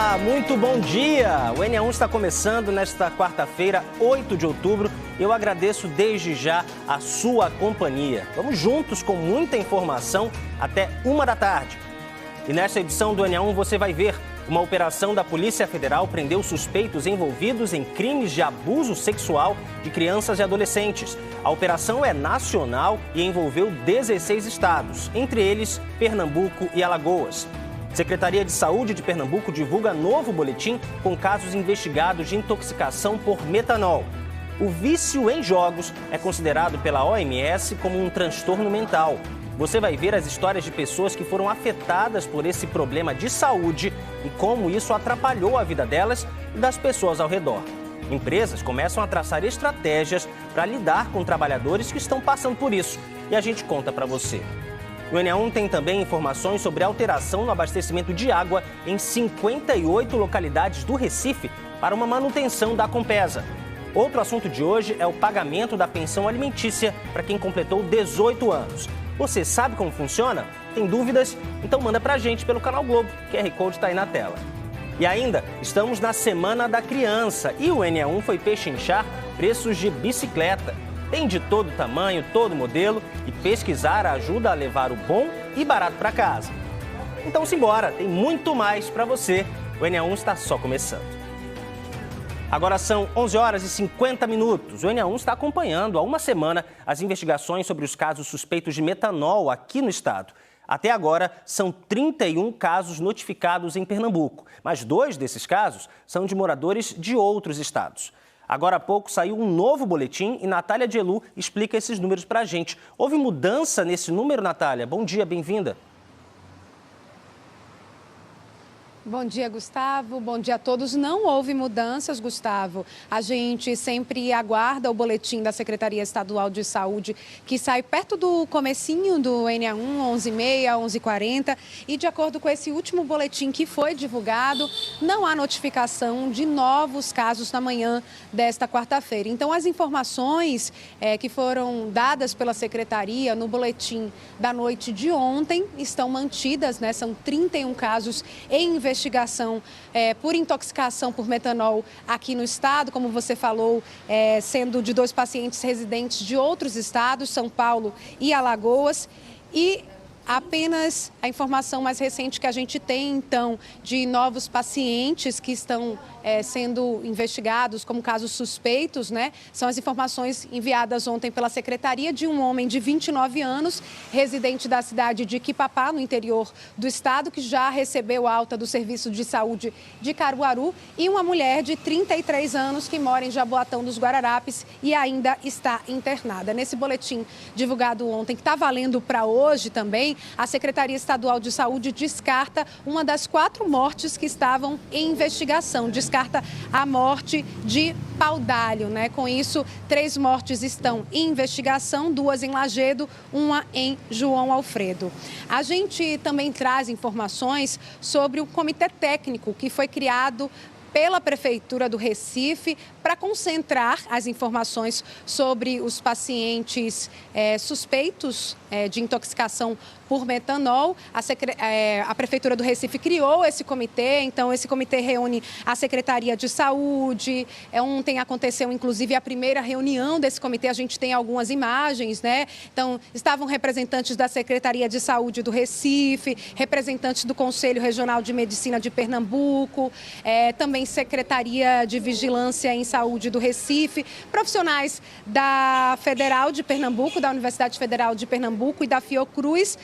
Olá, muito bom dia! O NA1 está começando nesta quarta-feira, 8 de outubro. Eu agradeço desde já a sua companhia. Vamos juntos com muita informação até 1 da tarde. E nesta edição do NA1 você vai ver: uma operação da Polícia Federal prendeu suspeitos envolvidos em crimes de abuso sexual de crianças e adolescentes. A operação é nacional e envolveu 16 estados, entre eles Pernambuco e Alagoas. Secretaria de Saúde de Pernambuco divulga novo boletim com casos investigados de intoxicação por metanol. O vício em jogos é considerado pela OMS como um transtorno mental. Você vai ver as histórias de pessoas que foram afetadas por esse problema de saúde e como isso atrapalhou a vida delas e das pessoas ao redor. Empresas começam a traçar estratégias para lidar com trabalhadores que estão passando por isso. E a gente conta para você. O NA1 tem também informações sobre alteração no abastecimento de água em 58 localidades do Recife para uma manutenção da Compesa. Outro assunto de hoje é o pagamento da pensão alimentícia para quem completou 18 anos. Você sabe como funciona? Tem dúvidas? Então manda pra gente pelo Canal Globo, QR Code está aí na tela. E ainda, estamos na Semana da Criança e o NA1 foi pechinchar preços de bicicleta. Tem de todo tamanho, todo modelo e pesquisar ajuda a levar o bom e barato para casa. Então simbora, tem muito mais para você. O NA1 está só começando. Agora são 11 horas e 50 minutos. O NA1 está acompanhando há uma semana as investigações sobre os casos suspeitos de metanol aqui no estado. Até agora, são 31 casos notificados em Pernambuco, mas 2 desses casos são de moradores de outros estados. Agora há pouco saiu um novo boletim e Natália Gelu explica esses números para a gente. Houve mudança nesse número, Natália? Bom dia, bem-vinda. Bom dia, Gustavo. Bom dia a todos. Não houve mudanças, Gustavo. A gente sempre aguarda o boletim da Secretaria Estadual de Saúde, que sai perto do comecinho do NA1, 11h30, 11h40. E de acordo com esse último boletim que foi divulgado, não há notificação de novos casos na manhã desta quarta-feira. Então, as informações que foram dadas pela Secretaria no boletim da noite de ontem estão mantidas, né? São 31 casos em investigação por intoxicação por metanol aqui no estado, como você falou, sendo de 2 pacientes residentes de outros estados, São Paulo e Alagoas. E apenas a informação mais recente que a gente tem, então, de novos pacientes que estão sendo investigados como casos suspeitos, né? São as informações enviadas ontem pela Secretaria de um homem de 29 anos, residente da cidade de Quipapá, no interior do estado, que já recebeu alta do Serviço de Saúde de Caruaru, e uma mulher de 33 anos que mora em Jaboatão dos Guararapes e ainda está internada. Nesse boletim divulgado ontem, que está valendo para hoje também, a Secretaria Estadual de Saúde descarta uma das 4 mortes que estavam em investigação. Descarta a morte de Paudalho, né? Com isso, 3 mortes estão em investigação, 2 em Lagedo, 1 em João Alfredo. A gente também traz informações sobre o comitê técnico que foi criado pela Prefeitura do Recife para concentrar as informações sobre os pacientes suspeitos de intoxicação por metanol. A Prefeitura do Recife criou esse comitê, então esse comitê reúne a Secretaria de Saúde. Ontem aconteceu, inclusive, a primeira reunião desse comitê, a gente tem algumas imagens, né? Então, estavam representantes da Secretaria de Saúde do Recife, representantes do Conselho Regional de Medicina de Pernambuco, também Secretaria de Vigilância em Saúde do Recife, profissionais da Federal de Pernambuco, da Universidade Federal de Pernambuco e da Fiocruz,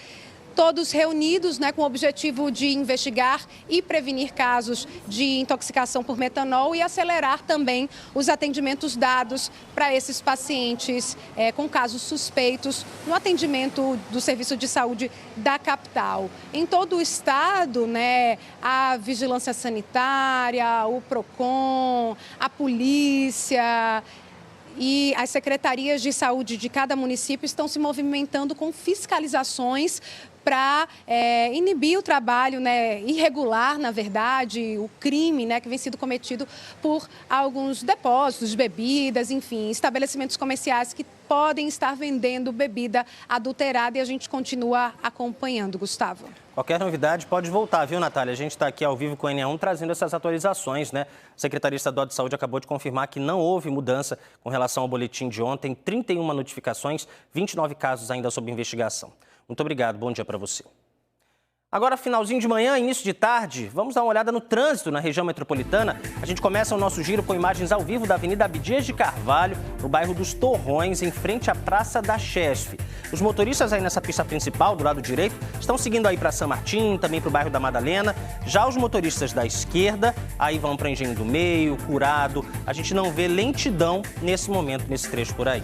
todos reunidos, né, com o objetivo de investigar e prevenir casos de intoxicação por metanol e acelerar também os atendimentos dados para esses pacientes com casos suspeitos no atendimento do Serviço de Saúde da capital. Em todo o estado, né, a Vigilância Sanitária, o PROCON, a polícia e as secretarias de saúde de cada município estão se movimentando com fiscalizações para inibir o trabalho, né, irregular, na verdade, o crime, né, que vem sendo cometido por alguns depósitos de bebidas, enfim, estabelecimentos comerciais que podem estar vendendo bebida adulterada, e a gente continua acompanhando, Gustavo. Qualquer novidade pode voltar, viu, Natália? A gente está aqui ao vivo com o NE1 trazendo essas atualizações, né? A Secretaria Estadual de Saúde acabou de confirmar que não houve mudança com relação ao boletim de ontem. 31 notificações, 29 casos ainda sob investigação. Muito obrigado, bom dia para você. Agora, finalzinho de manhã, início de tarde, vamos dar uma olhada no trânsito na região metropolitana. A gente começa o nosso giro com imagens ao vivo da Avenida Abdias de Carvalho, no bairro dos Torrões, em frente à Praça da Chesf. Os motoristas aí nessa pista principal, do lado direito, estão seguindo aí para São Martim, também para o bairro da Madalena. Já os motoristas da esquerda, aí vão para Engenho do Meio, Curado. A gente não vê lentidão nesse momento, nesse trecho por aí.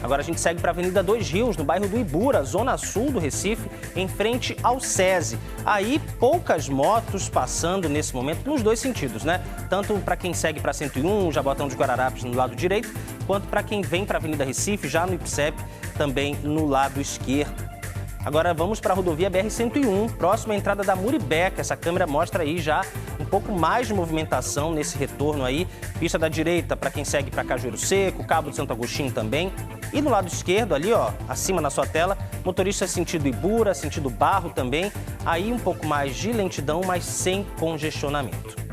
Agora a gente segue para a Avenida 2 Rios, no bairro do Ibura, zona sul do Recife, em frente ao SESI. Aí, poucas motos passando nesse momento, nos dois sentidos, né? Tanto para quem segue para 101, Jabotão de Guararapes, no lado direito, quanto para quem vem para a Avenida Recife, já no IPSEP, também no lado esquerdo. Agora vamos para a rodovia BR-101, próxima à entrada da Muribeca. Essa câmera mostra aí já um pouco mais de movimentação nesse retorno aí. Pista da direita para quem segue para Cajueiro Seco, Cabo de Santo Agostinho também. E no lado esquerdo ali, ó, acima na sua tela, motorista sentido Ibura, sentido Barro também. Aí um pouco mais de lentidão, mas sem congestionamento.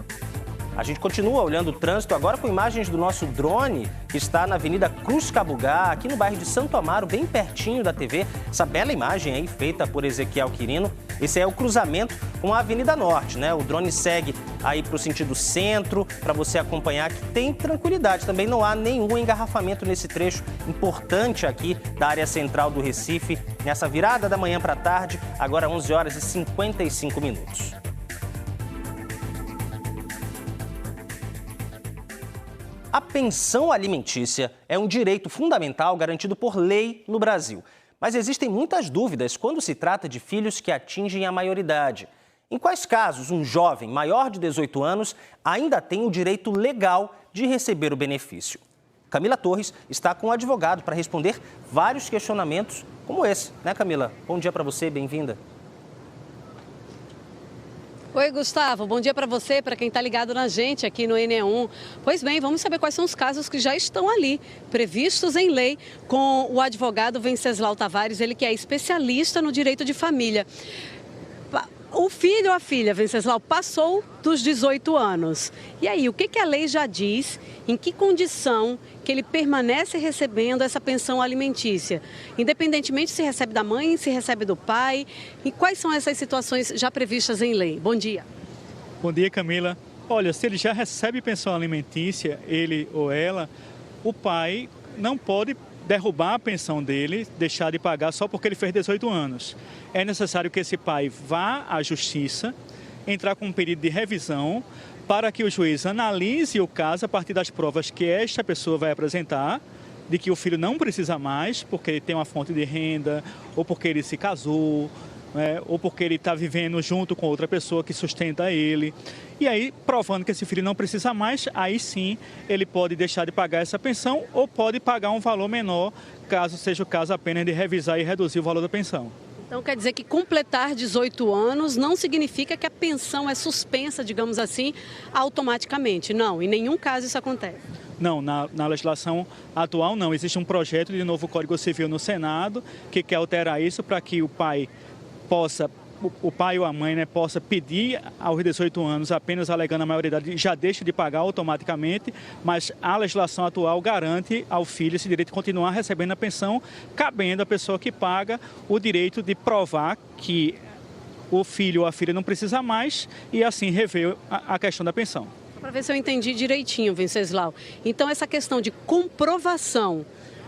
A gente continua olhando o trânsito agora com imagens do nosso drone, que está na Avenida Cruz Cabugá, aqui no bairro de Santo Amaro, bem pertinho da TV. Essa bela imagem aí, feita por Ezequiel Quirino. Esse é o cruzamento com a Avenida Norte, né? O drone segue aí para o sentido centro, para você acompanhar que tem tranquilidade. Também não há nenhum engarrafamento nesse trecho importante aqui da área central do Recife, nessa virada da manhã para a tarde, agora 11 horas e 55 minutos. A pensão alimentícia é um direito fundamental garantido por lei no Brasil. Mas existem muitas dúvidas quando se trata de filhos que atingem a maioridade. Em quais casos um jovem maior de 18 anos ainda tem o direito legal de receber o benefício? Camila Torres está com um advogado para responder vários questionamentos como esse, né, Camila? Bom dia para você, bem-vinda. Oi, Gustavo. Bom dia para você, para quem está ligado na gente aqui no NE1. Pois bem, vamos saber quais são os casos que já estão ali, previstos em lei, com o advogado Venceslau Tavares, ele que é especialista no direito de família. O filho ou a filha, Venceslau, passou dos 18 anos. E aí, o que a lei já diz, em que condição que ele permanece recebendo essa pensão alimentícia? Independentemente se recebe da mãe, se recebe do pai, e quais são essas situações já previstas em lei? Bom dia. Bom dia, Camila. Olha, se ele já recebe pensão alimentícia, ele ou ela, o pai não pode derrubar a pensão dele, deixar de pagar só porque ele fez 18 anos. É necessário que esse pai vá à justiça, entrar com um pedido de revisão, para que o juiz analise o caso a partir das provas que esta pessoa vai apresentar, de que o filho não precisa mais, porque ele tem uma fonte de renda, ou porque ele se casou, ou porque ele está vivendo junto com outra pessoa que sustenta ele. E aí, provando que esse filho não precisa mais, aí sim ele pode deixar de pagar essa pensão ou pode pagar um valor menor, caso seja o caso apenas de revisar e reduzir o valor da pensão. Então quer dizer que completar 18 anos não significa que a pensão é suspensa, digamos assim, automaticamente. Não, em nenhum caso isso acontece. Não, na legislação atual não. Existe um projeto de novo Código Civil no Senado que quer alterar isso para que o pai ou a mãe, possa pedir aos 18 anos, apenas alegando a maioridade, já deixe de pagar automaticamente, mas a legislação atual garante ao filho esse direito de continuar recebendo a pensão, cabendo à pessoa que paga o direito de provar que o filho ou a filha não precisa mais e assim rever a questão da pensão. Para ver se eu entendi direitinho, Venceslau. Então essa questão de comprovação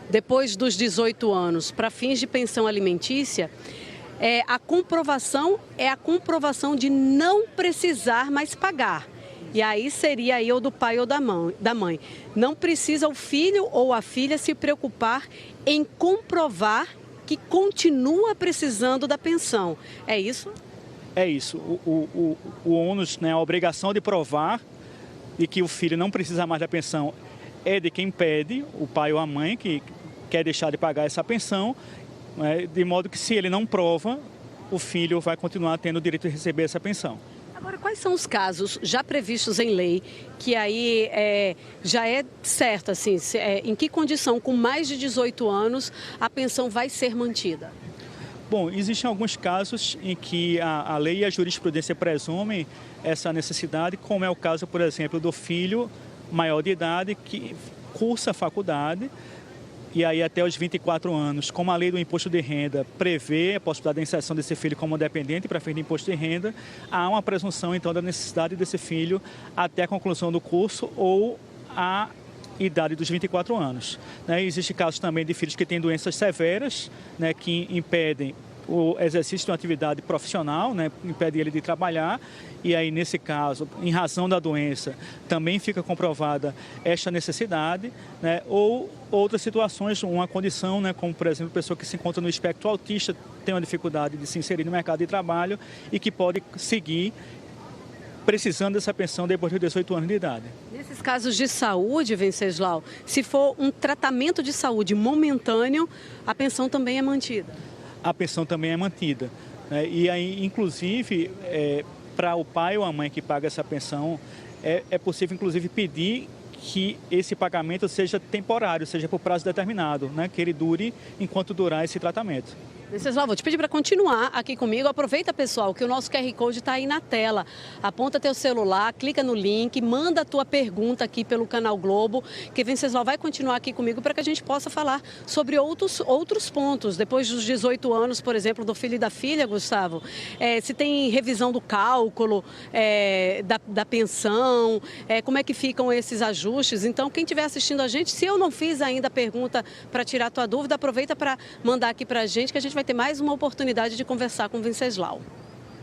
depois dos 18 anos para fins de pensão alimentícia, a comprovação é a comprovação de não precisar mais pagar. E aí seria aí ou do pai ou da mãe. Não precisa o filho ou a filha se preocupar em comprovar que continua precisando da pensão. É isso? É isso. O ônus, a obrigação de provar de que o filho não precisa mais da pensão é de quem pede, o pai ou a mãe, que quer deixar de pagar essa pensão. De modo que se ele não prova, o filho vai continuar tendo o direito de receber essa pensão. Agora, quais são os casos já previstos em lei que aí já é certo, assim, em que condição, com mais de 18 anos, a pensão vai ser mantida? Bom, existem alguns casos em que a lei e a jurisprudência presumem essa necessidade, como é o caso, por exemplo, do filho maior de idade que cursa a faculdade e aí até os 24 anos, como a lei do imposto de renda prevê a possibilidade da inserção desse filho como dependente para fins de imposto de renda, há uma presunção, então, da necessidade desse filho até a conclusão do curso ou a idade dos 24 anos. Existem casos também de filhos que têm doenças severas, que impedem o exercício de uma atividade profissional, impede ele de trabalhar, e aí, nesse caso, em razão da doença, também fica comprovada esta necessidade, ou outras situações, uma condição, como, por exemplo, pessoa que se encontra no espectro autista, tem uma dificuldade de se inserir no mercado de trabalho e que pode seguir precisando dessa pensão depois de 18 anos de idade. Nesses casos de saúde, Venceslau, se for um tratamento de saúde momentâneo, a pensão também é mantida? A pensão também é mantida. E aí, inclusive, para o pai ou a mãe que paga essa pensão, é possível, inclusive, pedir que esse pagamento seja temporário, seja por prazo determinado, que ele dure enquanto durar esse tratamento. Venceslau, vou te pedir para continuar aqui comigo. Aproveita, pessoal, que o nosso QR Code está aí na tela. Aponta teu celular, clica no link, manda a tua pergunta aqui pelo Canal Globo, que Venceslau vai continuar aqui comigo para que a gente possa falar sobre outros pontos. Depois dos 18 anos, por exemplo, do filho e da filha, Gustavo, se tem revisão do cálculo da pensão, como é que ficam esses ajustes. Então, quem estiver assistindo a gente, se eu não fiz ainda a pergunta para tirar a tua dúvida, aproveita para mandar aqui para a gente, que a gente vai ter mais uma oportunidade de conversar com o Venceslau.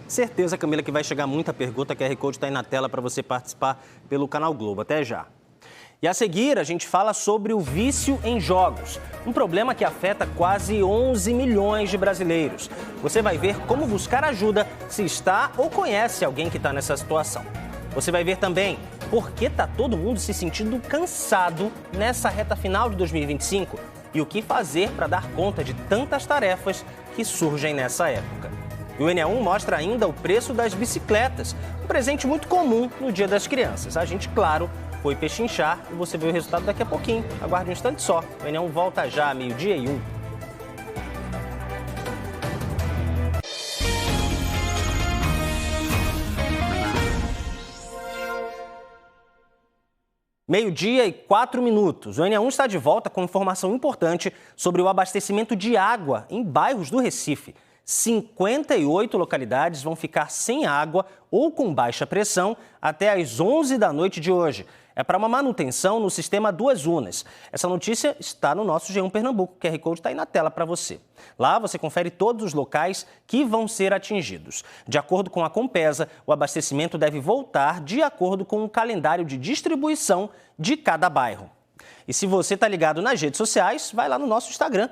Certeza, Camila, que vai chegar muita pergunta. A QR Code está aí na tela para você participar pelo Canal Globo. Até já. E a seguir, a gente fala sobre o vício em jogos, um problema que afeta quase 11 milhões de brasileiros. Você vai ver como buscar ajuda se está ou conhece alguém que está nessa situação. Você vai ver também por que está todo mundo se sentindo cansado nessa reta final de 2025 e o que fazer para dar conta de tantas tarefas que surgem nessa época. E o NE1 mostra ainda o preço das bicicletas, um presente muito comum no Dia das Crianças. A gente, claro, foi pechinchar e você vê o resultado daqui a pouquinho. Aguarde um instante só. O NE1 volta já, 12:01. Meio-dia e 4 minutos. O NE1 está de volta com informação importante sobre o abastecimento de água em bairros do Recife. 58 localidades vão ficar sem água ou com baixa pressão até às 11 da noite de hoje. É para uma manutenção no sistema Duas Unas. Essa notícia está no nosso G1 Pernambuco. O QR Code está aí na tela para você. Lá você confere todos os locais que vão ser atingidos. De acordo com a Compesa, o abastecimento deve voltar de acordo com o calendário de distribuição de cada bairro. E se você está ligado nas redes sociais, vai lá no nosso Instagram,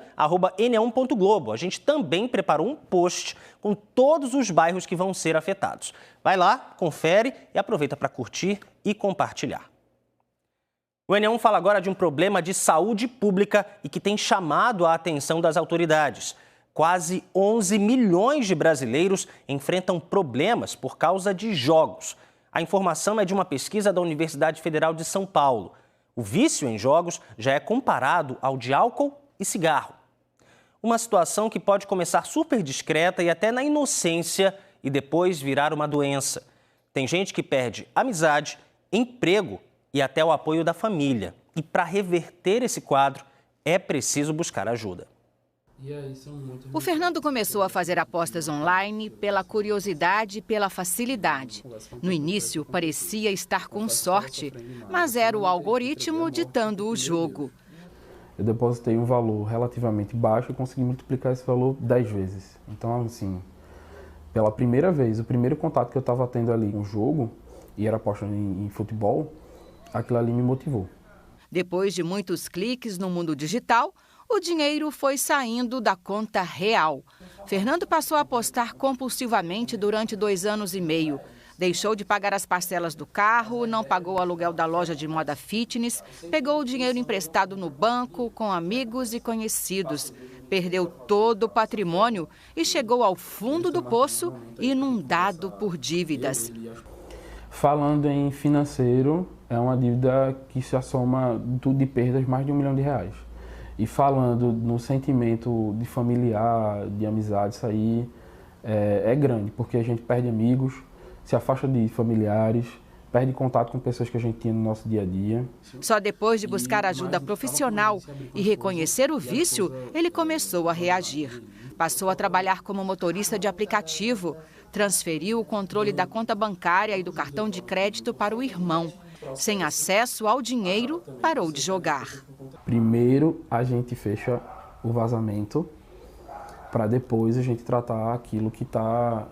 @ne1.globo. A gente também preparou um post com todos os bairros que vão ser afetados. Vai lá, confere e aproveita para curtir e compartilhar. O NE1 fala agora de um problema de saúde pública e que tem chamado a atenção das autoridades. Quase 11 milhões de brasileiros enfrentam problemas por causa de jogos. A informação é de uma pesquisa da Universidade Federal de São Paulo. O vício em jogos já é comparado ao de álcool e cigarro. Uma situação que pode começar super discreta e até na inocência e depois virar uma doença. Tem gente que perde amizade, emprego e até o apoio da família. E para reverter esse quadro, é preciso buscar ajuda. O Fernando começou a fazer apostas online pela curiosidade e pela facilidade. No início, parecia estar com sorte, mas era o algoritmo ditando o jogo. Eu depositei um valor relativamente baixo e consegui multiplicar esse valor 10 vezes. Então, assim, pela primeira vez, o primeiro contato que eu estava tendo ali com o jogo, e era aposta em futebol, aquilo ali me motivou. Depois de muitos cliques no mundo digital, o dinheiro foi saindo da conta real. Fernando passou a apostar compulsivamente durante 2 anos e meio. Deixou de pagar as parcelas do carro, não pagou o aluguel da loja de moda fitness, pegou o dinheiro emprestado no banco, com amigos e conhecidos. Perdeu todo o patrimônio e chegou ao fundo do poço, inundado por dívidas. Falando em financeiro, é uma dívida que se assoma de perdas mais de R$1 milhão. E falando no sentimento de familiar, de amizade, isso aí é grande, porque a gente perde amigos, se afasta de familiares, perde contato com pessoas que a gente tinha no nosso dia a dia. Só depois de buscar ajuda profissional e reconhecer o vício, ele começou a reagir. Passou a trabalhar como motorista de aplicativo, transferiu o controle da conta bancária e do cartão de crédito para o irmão. Sem acesso ao dinheiro, parou de jogar. Primeiro a gente fecha o vazamento, para depois a gente tratar aquilo que tá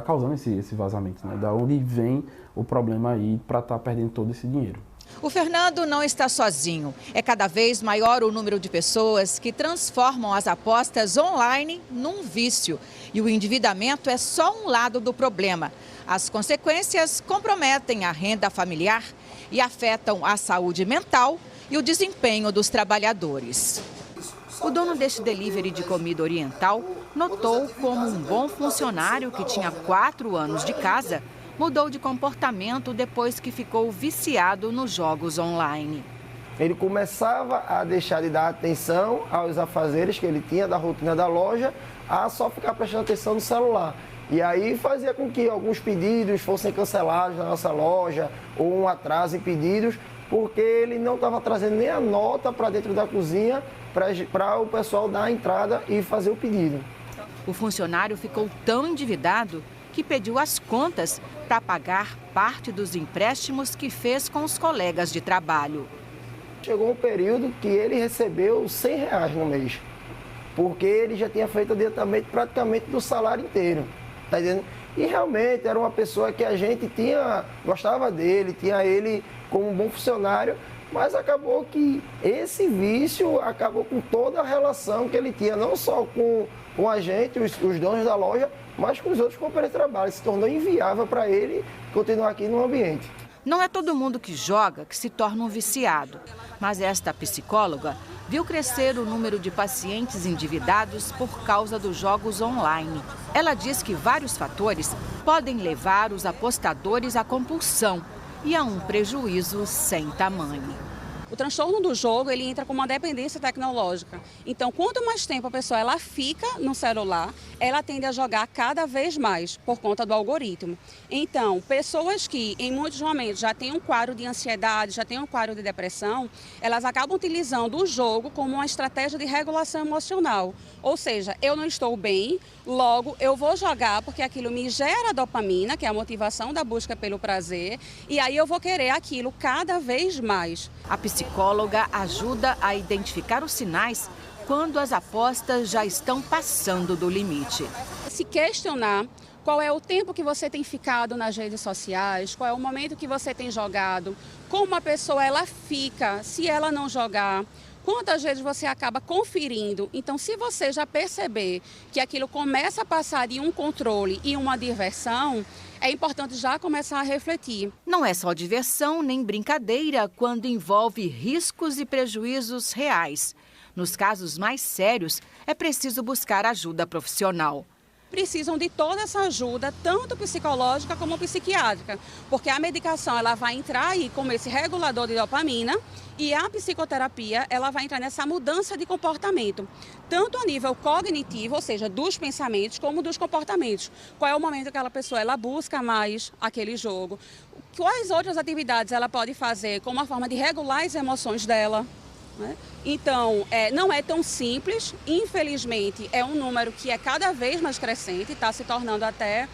causando esse vazamento, né? Da onde vem o problema aí para estar perdendo todo esse dinheiro. O Fernando não está sozinho. É cada vez maior o número de pessoas que transformam as apostas online num vício. E o endividamento é só um lado do problema. As consequências comprometem a renda familiar e afetam a saúde mental e o desempenho dos trabalhadores. O dono deste delivery de comida oriental notou como um bom funcionário que tinha 4 anos de casa mudou de comportamento depois que ficou viciado nos jogos online. Ele começava a deixar de dar atenção aos afazeres que ele tinha da rotina da loja, a só ficar prestando atenção no celular. E aí fazia com que alguns pedidos fossem cancelados na nossa loja ou um atraso em pedidos, porque ele não estava trazendo nem a nota para dentro da cozinha para o pessoal dar a entrada e fazer o pedido. O funcionário ficou tão endividado que pediu as contas para pagar parte dos empréstimos que fez com os colegas de trabalho. Chegou um período que ele recebeu R$100 no mês, porque ele já tinha feito adiantamento praticamente do salário inteiro. Tá entendendo? E realmente era uma pessoa que a gente gostava dele, tinha ele como um bom funcionário, mas acabou que esse vício acabou com toda a relação que ele tinha, não só com a gente, os donos da loja, mas com os outros companheiros de trabalho. Se tornou inviável para ele continuar aqui no ambiente. Não é todo mundo que joga que se torna um viciado, mas esta psicóloga viu crescer o número de pacientes endividados por causa dos jogos online. Ela diz que vários fatores podem levar os apostadores à compulsão e a um prejuízo sem tamanho. O transtorno do jogo, ele entra como uma dependência tecnológica. Então, quanto mais tempo a pessoa ela fica no celular, ela tende a jogar cada vez mais por conta do algoritmo. Então, pessoas que em muitos momentos já têm um quadro de ansiedade, já têm um quadro de depressão, elas acabam utilizando o jogo como uma estratégia de regulação emocional. Ou seja, eu não estou bem, logo eu vou jogar porque aquilo me gera dopamina, que é a motivação da busca pelo prazer, e aí eu vou querer aquilo cada vez mais. A psicóloga ajuda a identificar os sinais quando as apostas já estão passando do limite. Se questionar qual é o tempo que você tem ficado nas redes sociais, qual é o momento que você tem jogado, como a pessoa ela fica se ela não jogar, quantas vezes você acaba conferindo. Então, se você já perceber que aquilo começa a passar de um controle e uma diversão, é importante já começar a refletir. Não é só diversão nem brincadeira quando envolve riscos e prejuízos reais. Nos casos mais sérios, é preciso buscar ajuda profissional. Precisam de toda essa ajuda, tanto psicológica como psiquiátrica, porque a medicação ela vai entrar aí como esse regulador de dopamina e a psicoterapia ela vai entrar nessa mudança de comportamento, tanto a nível cognitivo, ou seja, dos pensamentos, como dos comportamentos. Qual é o momento que aquela pessoa ela busca mais aquele jogo? Quais outras atividades ela pode fazer como uma forma de regular as emoções dela? Então, não é tão simples, infelizmente é um número que é cada vez mais crescente, está se tornando até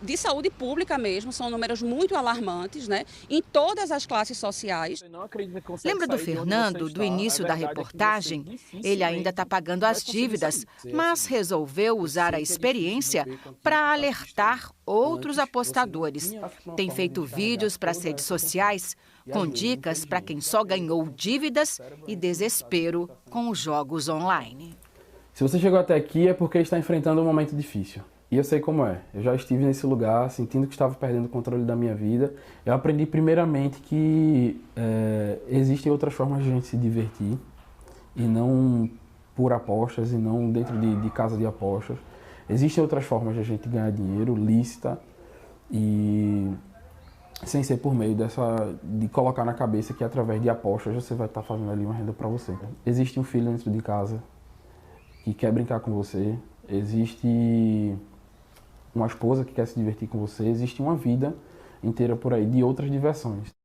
de saúde pública mesmo, são números muito alarmantes, né? Em todas as classes sociais. Lembra do Fernando, do início da reportagem? Ele ainda está pagando as dívidas, mas resolveu usar a experiência para alertar outros apostadores. Tem feito vídeos para as redes sociais com dicas para quem só ganhou dívidas e desespero com os jogos online. Se você chegou até aqui é porque está enfrentando um momento difícil. E eu sei como é. Eu já estive nesse lugar, sentindo que estava perdendo o controle da minha vida. Eu aprendi primeiramente que existem outras formas de a gente se divertir e não por apostas e não dentro de casa de apostas. Existem outras formas de a gente ganhar dinheiro, lícita, e sem ser por meio de colocar na cabeça que através de apostas você vai estar fazendo ali uma renda para você. Existe um filho dentro de casa que quer brincar com você, existe uma esposa que quer se divertir com você, existe uma vida inteira por aí de outras diversões.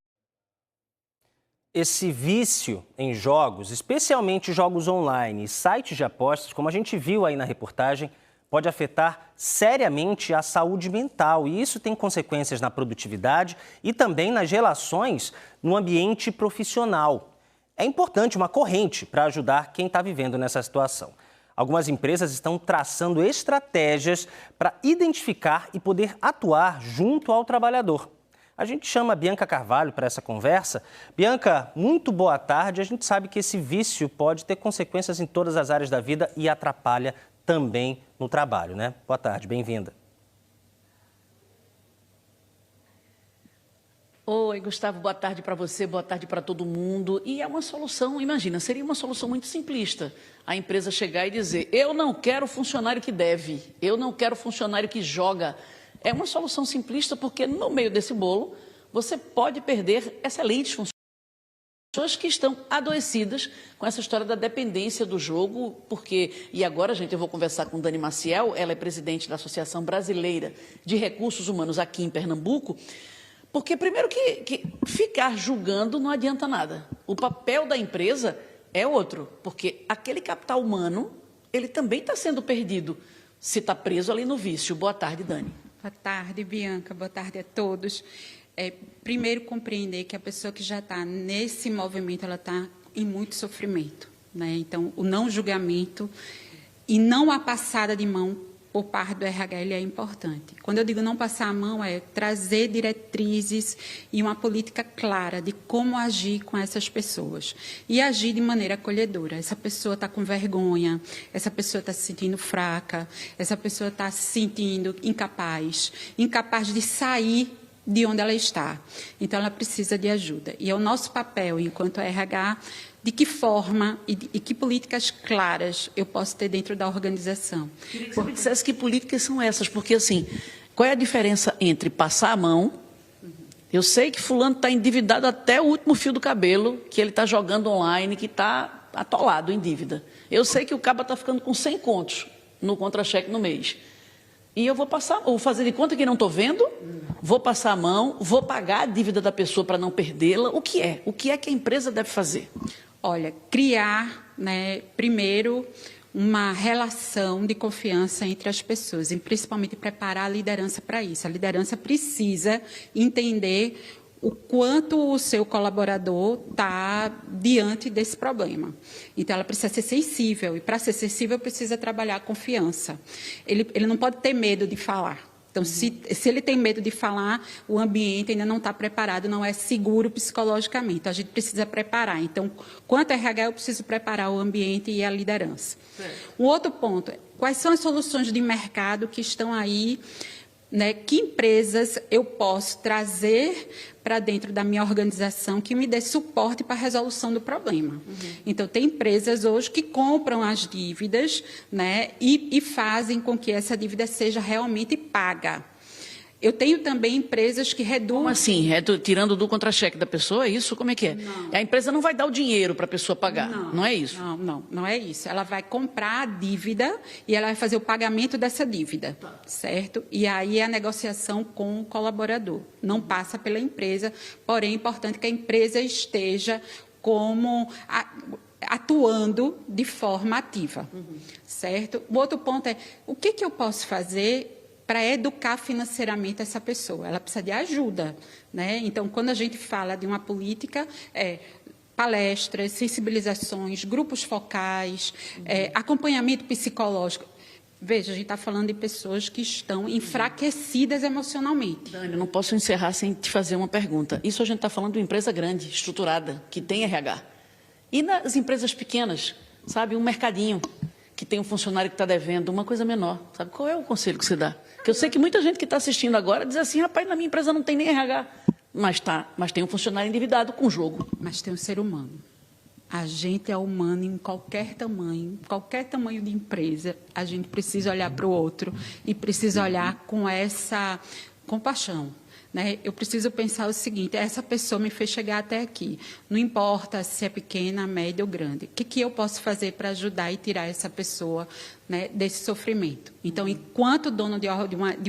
Esse vício em jogos, especialmente jogos online e sites de apostas, como a gente viu aí na reportagem, pode afetar seriamente a saúde mental. E isso tem consequências na produtividade e também nas relações no ambiente profissional. É importante uma corrente para ajudar quem está vivendo nessa situação. Algumas empresas estão traçando estratégias para identificar e poder atuar junto ao trabalhador. A gente chama a Bianca Carvalho para essa conversa. Bianca, muito boa tarde. A gente sabe que esse vício pode ter consequências em todas as áreas da vida e atrapalha também no trabalho, né? Boa tarde, bem-vinda. Oi, Gustavo, boa tarde para você, boa tarde para todo mundo. E é uma solução, imagina, seria uma solução muito simplista. A empresa chegar e dizer, eu não quero funcionário que deve, eu não quero funcionário que joga. É uma solução simplista porque no meio desse bolo você pode perder excelentes funcionários. Pessoas que estão adoecidas com essa história da dependência do jogo, porque, e agora, gente, eu vou conversar com Dani Maciel, ela é presidente da Associação Brasileira de Recursos Humanos aqui em Pernambuco, porque primeiro que ficar julgando não adianta nada. O papel da empresa é outro, porque aquele capital humano, ele também está sendo perdido se está preso ali no vício. Boa tarde, Dani. Boa tarde, Bianca. Boa tarde a todos. Primeiro, compreender que a pessoa que já está nesse movimento, ela está em muito sofrimento, né? Então, o não julgamento e não a passada de mão por parte do RH, ele é importante. Quando eu digo não passar a mão, é trazer diretrizes e uma política clara de como agir com essas pessoas. E agir de maneira acolhedora. Essa pessoa está com vergonha, essa pessoa está se sentindo fraca, essa pessoa está se sentindo incapaz de sair de onde ela está. Então, ela precisa de ajuda. E é o nosso papel, enquanto RH, de que forma e que políticas claras eu posso ter dentro da organização. Queria que você me dissesse que políticas são essas, porque, assim, qual é a diferença entre passar a mão, eu sei que fulano está endividado até o último fio do cabelo, que ele está jogando online, que está atolado em dívida. Eu sei que o caba está ficando com 100 contos no contra-cheque no mês. E eu vou fazer de conta que não estou vendo, vou passar a mão, vou pagar a dívida da pessoa para não perdê-la. O que é? O que é que a empresa deve fazer? Olha, criar, né, primeiro, uma relação de confiança entre as pessoas, e principalmente preparar a liderança para isso. A liderança precisa entender o quanto o seu colaborador está diante desse problema. Então, ela precisa ser sensível, e para ser sensível precisa trabalhar a confiança. Ele não pode ter medo de falar. Então, se ele tem medo de falar, o ambiente ainda não está preparado, não é seguro psicologicamente. Então, a gente precisa preparar. Então, quanto a RH, eu preciso preparar o ambiente e a liderança. Um outro ponto, quais são as soluções de mercado que estão aí, né? Que empresas eu posso trazer para dentro da minha organização que me dê suporte para a resolução do problema. Então, tem empresas hoje que compram as dívidas, né, e fazem com que essa dívida seja realmente paga. Eu tenho também empresas que reduzem... Como assim? Tirando do contra-cheque da pessoa, é isso? Como é que é? Não. A empresa não vai dar o dinheiro para a pessoa pagar, não é isso? Não é isso. Ela vai comprar a dívida e ela vai fazer o pagamento dessa dívida, certo? E aí é a negociação com o colaborador. Não passa pela empresa, porém é importante que a empresa esteja atuando de forma ativa, certo? O outro ponto é, o que eu posso fazer para educar financeiramente essa pessoa? Ela precisa de ajuda, né? Então, quando a gente fala de uma política, palestras, sensibilizações, grupos focais, acompanhamento psicológico. Veja, a gente está falando de pessoas que estão enfraquecidas emocionalmente. Dani, eu não posso encerrar sem te fazer uma pergunta. Isso a gente está falando de uma empresa grande, estruturada, que tem RH. E nas empresas pequenas, sabe, um mercadinho que tem um funcionário que está devendo, uma coisa menor, sabe? Qual é o conselho que você dá? Porque eu sei que muita gente que está assistindo agora diz assim, rapaz, na minha empresa não tem nem RH. Mas tem um funcionário endividado com jogo. Mas tem um ser humano. A gente é humano em qualquer tamanho de empresa. A gente precisa olhar para o outro e precisa olhar com essa compaixão. Né? Eu preciso pensar o seguinte, essa pessoa me fez chegar até aqui. Não importa se é pequena, média ou grande. O que eu posso fazer para ajudar e tirar essa pessoa, né, desse sofrimento? Então, enquanto dono de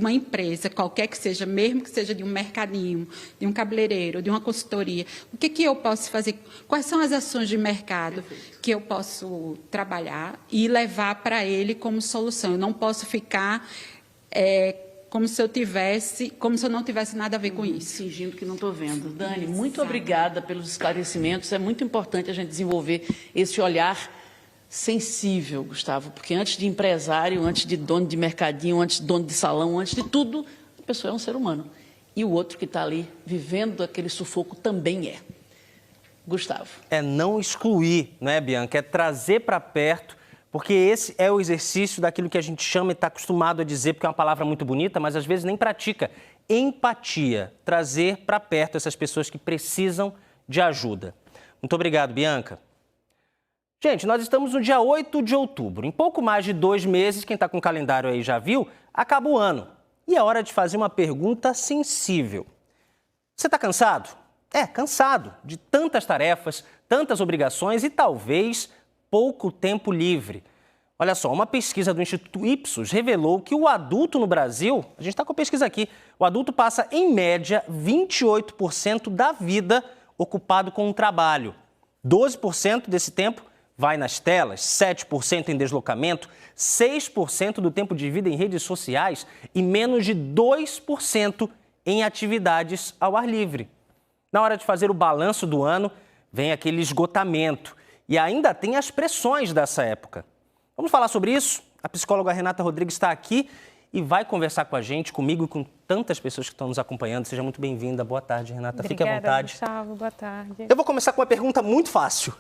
uma empresa, qualquer que seja, mesmo que seja de um mercadinho, de um cabeleireiro, de uma consultoria, o que eu posso fazer? Quais são as ações de mercado que eu posso trabalhar e levar para ele como solução? Eu não posso ficar... como se eu não tivesse nada a ver com isso. Fingindo que não estou vendo. Dani, muito obrigada pelos esclarecimentos. É muito importante a gente desenvolver esse olhar sensível, Gustavo, porque antes de empresário, antes de dono de mercadinho, antes de dono de salão, antes de tudo, a pessoa é um ser humano. E o outro que está ali vivendo aquele sufoco também é. Gustavo. É não excluir, não é, Bianca? É trazer para perto. Porque esse é o exercício daquilo que a gente chama e está acostumado a dizer, porque é uma palavra muito bonita, mas às vezes nem pratica. Empatia, trazer para perto essas pessoas que precisam de ajuda. Muito obrigado, Bianca. Gente, nós estamos no dia 8 de outubro. Em pouco mais de 2 meses, quem está com o calendário aí já viu, acaba o ano. E é hora de fazer uma pergunta sensível. Você está cansado? Cansado de tantas tarefas, tantas obrigações e talvez... pouco tempo livre. Olha só, uma pesquisa do Instituto Ipsos revelou que o adulto no Brasil, a gente está com a pesquisa aqui, o adulto passa, em média, 28% da vida ocupado com o trabalho. 12% desse tempo vai nas telas, 7% em deslocamento, 6% do tempo de vida em redes sociais e menos de 2% em atividades ao ar livre. Na hora de fazer o balanço do ano, vem aquele esgotamento. E ainda tem as pressões dessa época. Vamos falar sobre isso? A psicóloga Renata Rodrigues está aqui e vai conversar com a gente, comigo e com tantas pessoas que estão nos acompanhando. Seja muito bem-vinda. Boa tarde, Renata. Fique à vontade. Gustavo. Boa tarde. Eu vou começar com uma pergunta muito fácil.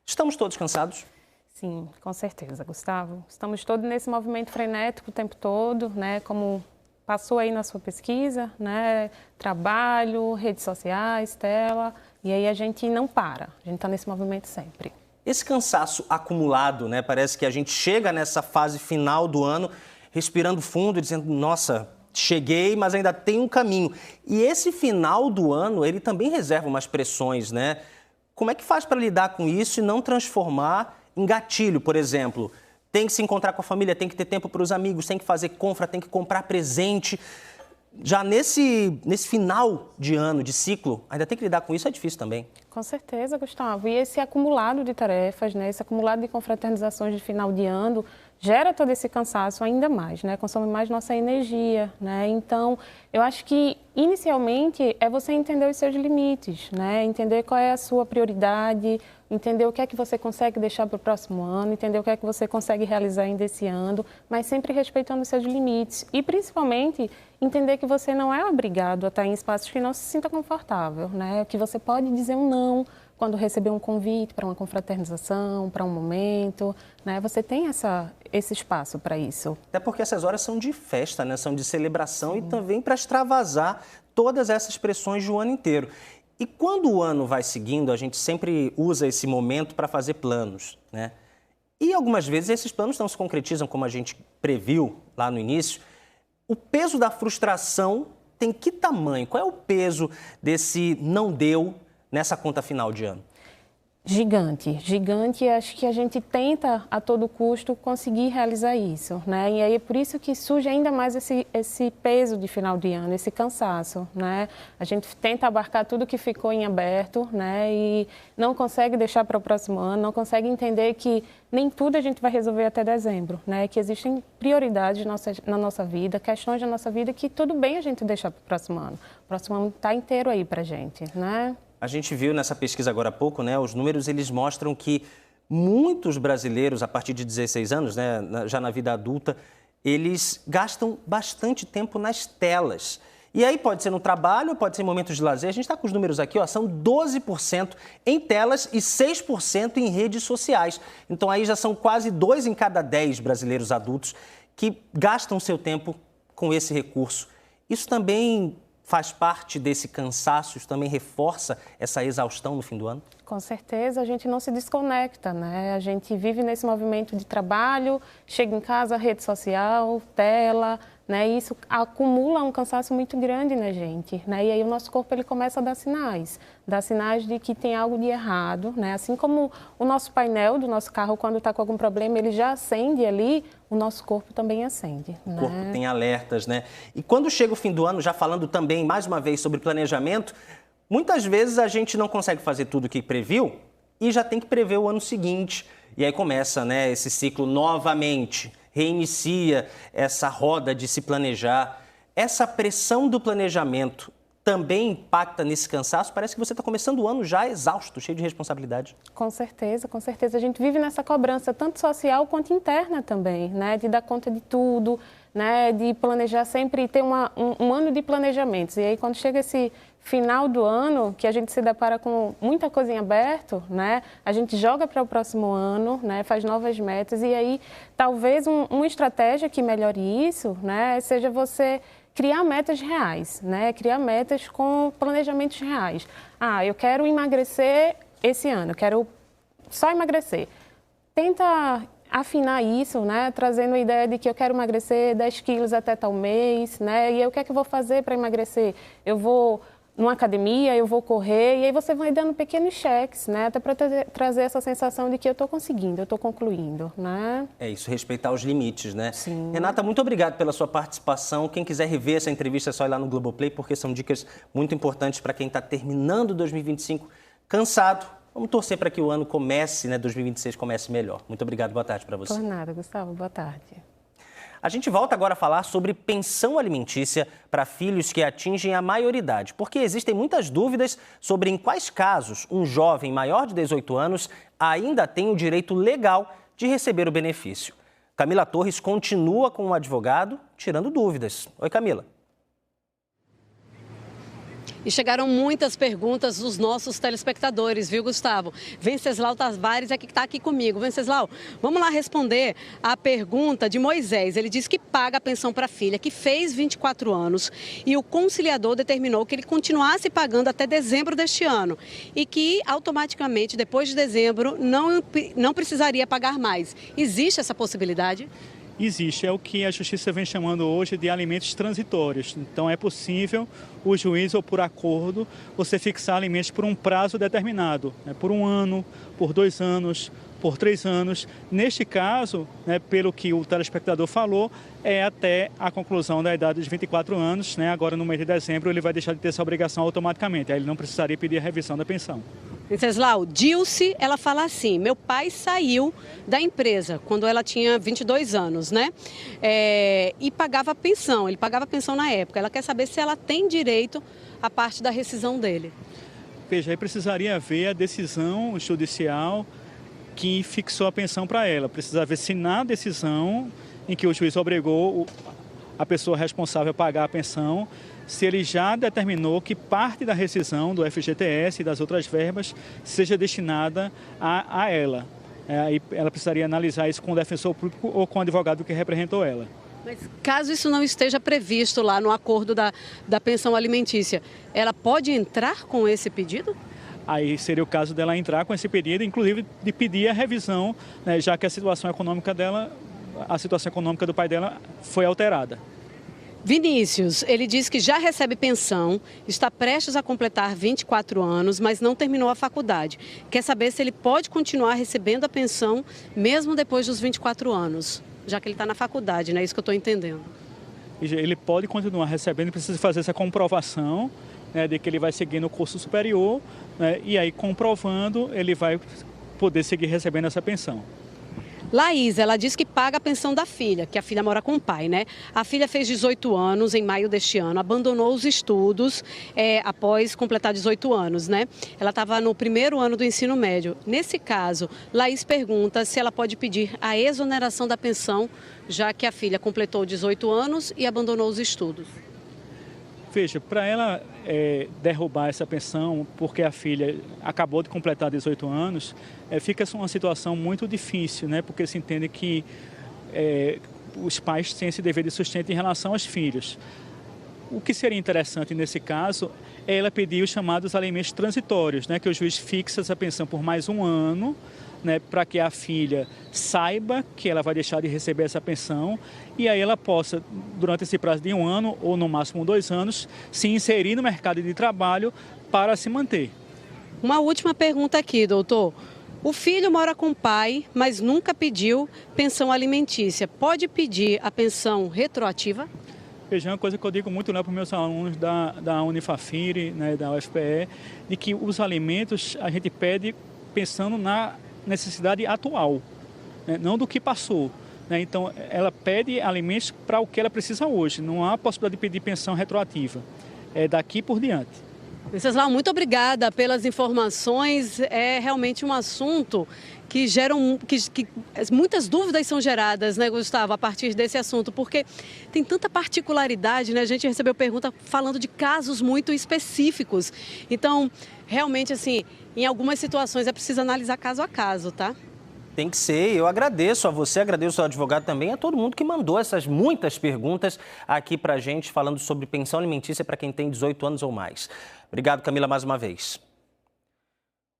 Estamos todos cansados? Sim, com certeza, Gustavo. Estamos todos nesse movimento frenético o tempo todo, né? Como passou aí na sua pesquisa, né? Trabalho, redes sociais, tela... E aí a gente não para, a gente está nesse movimento sempre. Esse cansaço acumulado, né? Parece que a gente chega nessa fase final do ano, respirando fundo, dizendo, nossa, cheguei, mas ainda tem um caminho. E esse final do ano, ele também reserva umas pressões, né? Como é que faz para lidar com isso e não transformar em gatilho, por exemplo? Tem que se encontrar com a família, tem que ter tempo para os amigos, tem que fazer compra, tem que comprar presente... Já nesse final de ano, de ciclo, ainda tem que lidar com isso, é difícil também. Com certeza, Gustavo. E esse acumulado de tarefas, né, esse acumulado de confraternizações de final de ano, gera todo esse cansaço ainda mais, né? Consome mais nossa energia, né? Então, eu acho que, inicialmente, é você entender os seus limites, né? Entender qual é a sua prioridade, entender o que é que você consegue deixar para o próximo ano, entender o que é que você consegue realizar ainda esse ano, mas sempre respeitando os seus limites. E, principalmente, entender que você não é obrigado a estar em espaços que não se sinta confortável, né? Que você pode dizer um não quando receber um convite para uma confraternização, para um momento, né? Você tem esse espaço para isso. Até porque essas horas são de festa, né? São de celebração. Sim. E também para extravasar todas essas pressões do ano inteiro. E quando o ano vai seguindo, a gente sempre usa esse momento para fazer planos, né? E algumas vezes esses planos não se concretizam como a gente previu lá no início. O peso da frustração tem que tamanho? Qual é o peso desse não deu nessa conta final de ano? Gigante, gigante. Acho que a gente tenta a todo custo conseguir realizar isso, né? E aí é por isso que surge ainda mais esse peso de final de ano, esse cansaço, né? A gente tenta abarcar tudo que ficou em aberto, né? E não consegue deixar para o próximo ano, não consegue entender que nem tudo a gente vai resolver até dezembro, né? Que existem prioridades na nossa vida, questões da nossa vida que tudo bem a gente deixar para o próximo ano. O próximo ano está inteiro aí para a gente, né? A gente viu nessa pesquisa agora há pouco, né? Os números eles mostram que muitos brasileiros, a partir de 16 anos, né, já na vida adulta, eles gastam bastante tempo nas telas. E aí pode ser no trabalho, pode ser em momentos de lazer. A gente está com os números aqui, ó, são 12% em telas e 6% em redes sociais. Então aí já são quase 2 em cada 10 brasileiros adultos que gastam seu tempo com esse recurso. Isso também faz parte desse cansaço, isso também reforça essa exaustão no fim do ano? Com certeza, a gente não se desconecta, né? A gente vive nesse movimento de trabalho, chega em casa, rede social, tela, né? E isso acumula um cansaço muito grande na gente, né? E aí o nosso corpo ele começa a dar sinais de que tem algo de errado, né? Assim como o nosso painel do nosso carro, quando está com algum problema, ele já acende ali, o nosso corpo também acende. O corpo tem alertas, né? E quando chega o fim do ano, já falando também, mais uma vez, sobre planejamento, muitas vezes a gente não consegue fazer tudo o que previu e já tem que prever o ano seguinte. E aí começa, né, esse ciclo novamente, reinicia essa roda de se planejar. Essa pressão do planejamento também impacta nesse cansaço? Parece que você está começando o ano já exausto, cheio de responsabilidade. Com certeza, com certeza. A gente vive nessa cobrança, tanto social quanto interna também, né? De dar conta de tudo, né? De planejar sempre, ter um ano de planejamentos. E aí, quando chega esse final do ano, que a gente se depara com muita coisa em aberto, né? A gente joga para o próximo ano, né? Faz novas metas. E aí, talvez uma estratégia que melhore isso, né? Seja você criar metas reais, né? Criar metas com planejamentos reais. Eu quero emagrecer esse ano, eu quero só emagrecer. Tenta afinar isso, né? Trazendo a ideia de que eu quero emagrecer 10 quilos até tal mês, né? E aí, o que é que eu vou fazer para emagrecer? Eu vou numa academia, eu vou correr, e aí você vai dando pequenos cheques, né? Até para trazer essa sensação de que eu estou conseguindo, eu estou concluindo, né? É isso, respeitar os limites, né? Sim. Renata, muito obrigado pela sua participação. Quem quiser rever essa entrevista é só ir lá no Globoplay, porque são dicas muito importantes para quem está terminando 2025 cansado. Vamos torcer para que o ano comece, né? 2026 comece melhor. Muito obrigado, boa tarde para você. Por nada, Gustavo, boa tarde. A gente volta agora a falar sobre pensão alimentícia para filhos que atingem a maioridade, porque existem muitas dúvidas sobre em quais casos um jovem maior de 18 anos ainda tem o direito legal de receber o benefício. Camila Torres continua com o advogado tirando dúvidas. Oi, Camila. E chegaram muitas perguntas dos nossos telespectadores, viu, Gustavo? Venceslau Tavares é que está aqui comigo. Venceslau, vamos lá responder a pergunta de Moisés. Ele disse que paga a pensão para a filha, que fez 24 anos, e o conciliador determinou que ele continuasse pagando até dezembro deste ano e que, automaticamente, depois de dezembro, não precisaria pagar mais. Existe essa possibilidade? Existe, é o que a Justiça vem chamando hoje de alimentos transitórios. Então é possível o juiz ou por acordo você fixar alimentos por um prazo determinado, né, por 1 ano, por 2 anos, por 3 anos. Neste caso, né, pelo que o telespectador falou, é até a conclusão da idade de 24 anos. Né, agora no mês de dezembro ele vai deixar de ter essa obrigação automaticamente, aí ele não precisaria pedir a revisão da pensão. Venceslau, Dilce, ela fala assim, meu pai saiu da empresa quando ela tinha 22 anos, né? E pagava pensão, ele pagava pensão na época. Ela quer saber se ela tem direito à parte da rescisão dele. Veja, aí precisaria ver a decisão judicial que fixou a pensão para ela. Precisa ver se na decisão em que o juiz obrigou a pessoa responsável a pagar a pensão, se ele já determinou que parte da rescisão do FGTS e das outras verbas seja destinada a ela. Aí ela precisaria analisar isso com o defensor público ou com o advogado que representou ela. Mas caso isso não esteja previsto lá no acordo da pensão alimentícia, ela pode entrar com esse pedido? Aí seria o caso dela entrar com esse pedido, inclusive de pedir a revisão, né, já que a situação econômica do pai dela foi alterada. Vinícius, ele diz que já recebe pensão, está prestes a completar 24 anos, mas não terminou a faculdade. Quer saber se ele pode continuar recebendo a pensão mesmo depois dos 24 anos, já que ele está na faculdade, né? É isso que eu estou entendendo. Ele pode continuar recebendo, precisa fazer essa comprovação, né, de que ele vai seguir no curso superior, né, e aí comprovando ele vai poder seguir recebendo essa pensão. Laís, ela diz que paga a pensão da filha, que a filha mora com o pai, né? A filha fez 18 anos em maio deste ano, abandonou os estudos após completar 18 anos, né? Ela estava no 1º ano do ensino médio. Nesse caso, Laís pergunta se ela pode pedir a exoneração da pensão, já que a filha completou 18 anos e abandonou os estudos. Veja, para ela derrubar essa pensão, porque a filha acabou de completar 18 anos, fica uma situação muito difícil, né? Porque se entende que os pais têm esse dever de sustento em relação aos filhos. O que seria interessante nesse caso é ela pedir os chamados alimentos transitórios, né, que o juiz fixa essa pensão por mais um ano, né, para que a filha saiba que ela vai deixar de receber essa pensão e aí ela possa, durante esse prazo de um ano ou no máximo 2 anos, se inserir no mercado de trabalho para se manter. Uma última pergunta aqui, doutor. O filho mora com o pai, mas nunca pediu pensão alimentícia. Pode pedir a pensão retroativa? Veja, uma coisa que eu digo muito para os meus alunos da Unifafiri, né, da UFPE, de que os alimentos a gente pede pensando na necessidade atual, né, não do que passou. Né? Então, ela pede alimentos para o que ela precisa hoje. Não há possibilidade de pedir pensão retroativa. É daqui por diante. Venceslau, muito obrigada pelas informações. É realmente um assunto que muitas dúvidas são geradas, né, Gustavo, a partir desse assunto, porque tem tanta particularidade, né? A gente recebeu pergunta falando de casos muito específicos. Então, realmente, assim, em algumas situações é preciso analisar caso a caso, tá? Tem que ser. Eu agradeço a você, agradeço ao advogado também, a todo mundo que mandou essas muitas perguntas aqui pra gente, falando sobre pensão alimentícia para quem tem 18 anos ou mais. Obrigado, Camila, mais uma vez.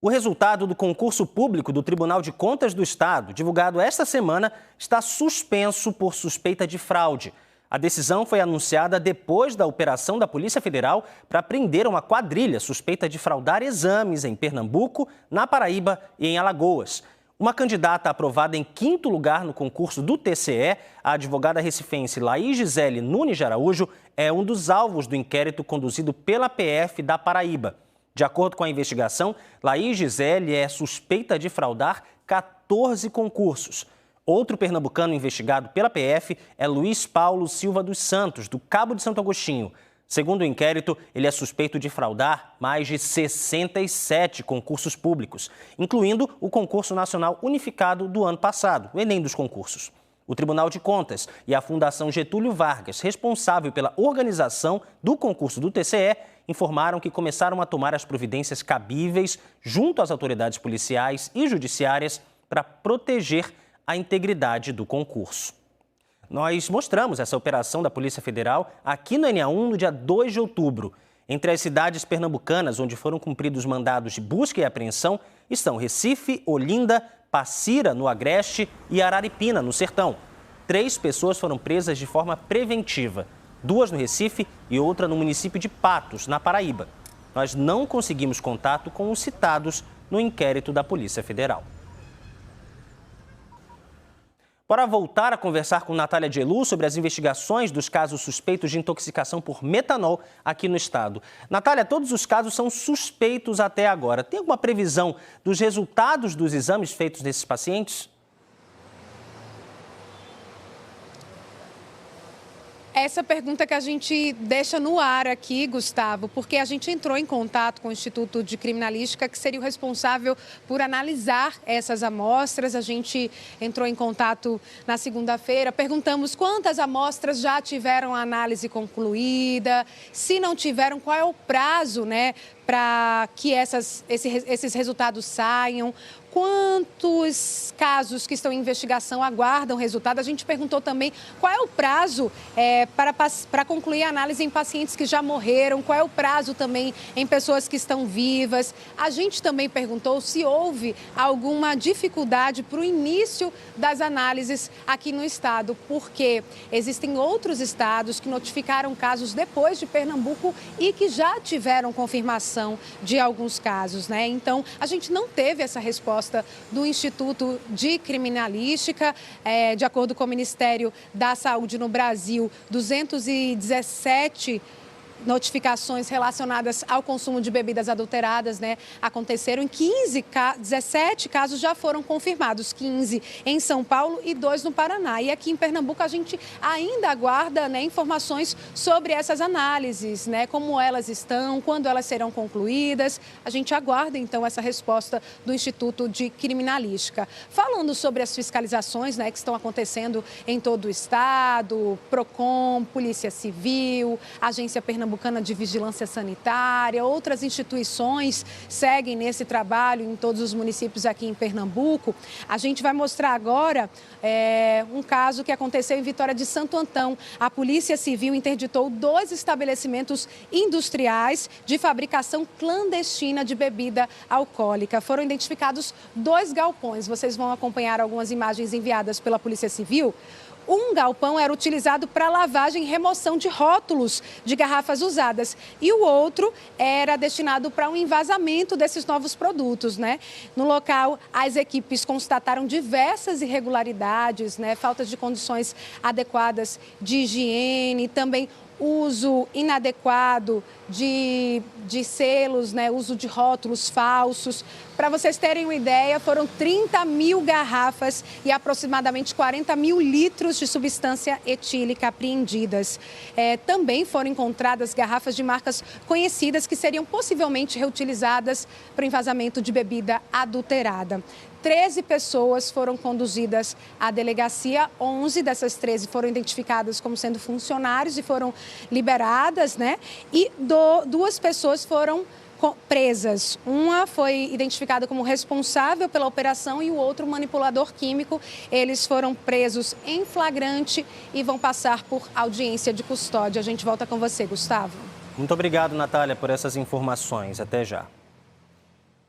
O resultado do concurso público do Tribunal de Contas do Estado, divulgado esta semana, está suspenso por suspeita de fraude. A decisão foi anunciada depois da operação da Polícia Federal para prender uma quadrilha suspeita de fraudar exames em Pernambuco, na Paraíba e em Alagoas. Uma candidata aprovada em 5º lugar no concurso do TCE, a advogada recifense Laís Gisele Nunes de Araújo, é um dos alvos do inquérito conduzido pela PF da Paraíba. De acordo com a investigação, Laís Gisele é suspeita de fraudar 14 concursos. Outro pernambucano investigado pela PF é Luiz Paulo Silva dos Santos, do Cabo de Santo Agostinho. Segundo o inquérito, ele é suspeito de fraudar mais de 67 concursos públicos, incluindo o Concurso Nacional Unificado do ano passado, o Enem dos concursos. O Tribunal de Contas e a Fundação Getúlio Vargas, responsável pela organização do concurso do TCE, informaram que começaram a tomar as providências cabíveis junto às autoridades policiais e judiciárias para proteger a integridade do concurso. Nós mostramos essa operação da Polícia Federal aqui no NA1 no dia 2 de outubro. Entre as cidades pernambucanas onde foram cumpridos mandados de busca e apreensão estão Recife, Olinda, Passira, no Agreste, e Araripina, no Sertão. 3 pessoas foram presas de forma preventiva, 2 no Recife e outra no município de Patos, na Paraíba. Nós não conseguimos contato com os citados no inquérito da Polícia Federal. Para voltar a conversar com Natália Gelu sobre as investigações dos casos suspeitos de intoxicação por metanol aqui no estado. Natália, todos os casos são suspeitos até agora. Tem alguma previsão dos resultados dos exames feitos nesses pacientes? Essa pergunta que a gente deixa no ar aqui, Gustavo, porque a gente entrou em contato com o Instituto de Criminalística, que seria o responsável por analisar essas amostras. A gente entrou em contato na segunda-feira, perguntamos quantas amostras já tiveram a análise concluída, se não tiveram, qual é o prazo, né, para que esses resultados saiam. Quantos casos que estão em investigação aguardam resultado? A gente perguntou também qual é o prazo para concluir a análise em pacientes que já morreram, qual é o prazo também em pessoas que estão vivas. A gente também perguntou se houve alguma dificuldade para o início das análises aqui no estado, porque existem outros estados que notificaram casos depois de Pernambuco e que já tiveram confirmação de alguns casos, né? Então, a gente não teve essa resposta do Instituto de Criminalística. De acordo com o Ministério da Saúde no Brasil, 217 notificações relacionadas ao consumo de bebidas adulteradas, né, aconteceram em 17 casos já foram confirmados, 15 em São Paulo e 2 no Paraná. E aqui em Pernambuco a gente ainda aguarda, né, informações sobre essas análises, né, como elas estão, quando elas serão concluídas. A gente aguarda então essa resposta do Instituto de Criminalística. Falando sobre as fiscalizações, né, que estão acontecendo em todo o estado, PROCON, Polícia Civil, Agência Pernambucana Pernambucana de Vigilância Sanitária, outras instituições seguem nesse trabalho em todos os municípios aqui em Pernambuco. A gente vai mostrar agora um caso que aconteceu em Vitória de Santo Antão. A Polícia Civil interditou 2 estabelecimentos industriais de fabricação clandestina de bebida alcoólica. Foram identificados 2 galpões. Vocês vão acompanhar algumas imagens enviadas pela Polícia Civil. Um galpão era utilizado para lavagem e remoção de rótulos de garrafas usadas e o outro era destinado para um envasamento desses novos produtos, né? No local, as equipes constataram diversas irregularidades, né? Faltas de condições adequadas de higiene, também uso inadequado de selos, né? Uso de rótulos falsos. Para vocês terem uma ideia, foram 30 mil garrafas e aproximadamente 40 mil litros de substância etílica apreendidas. Também foram encontradas garrafas de marcas conhecidas que seriam possivelmente reutilizadas para o envasamento de bebida adulterada. 13 pessoas foram conduzidas à delegacia, 11 dessas 13 foram identificadas como sendo funcionários e foram liberadas, né? E 2 pessoas foram presas. Uma foi identificada como responsável pela operação e o outro manipulador químico. Eles foram presos em flagrante e vão passar por audiência de custódia. A gente volta com você, Gustavo. Muito obrigado, Natália, por essas informações. Até já.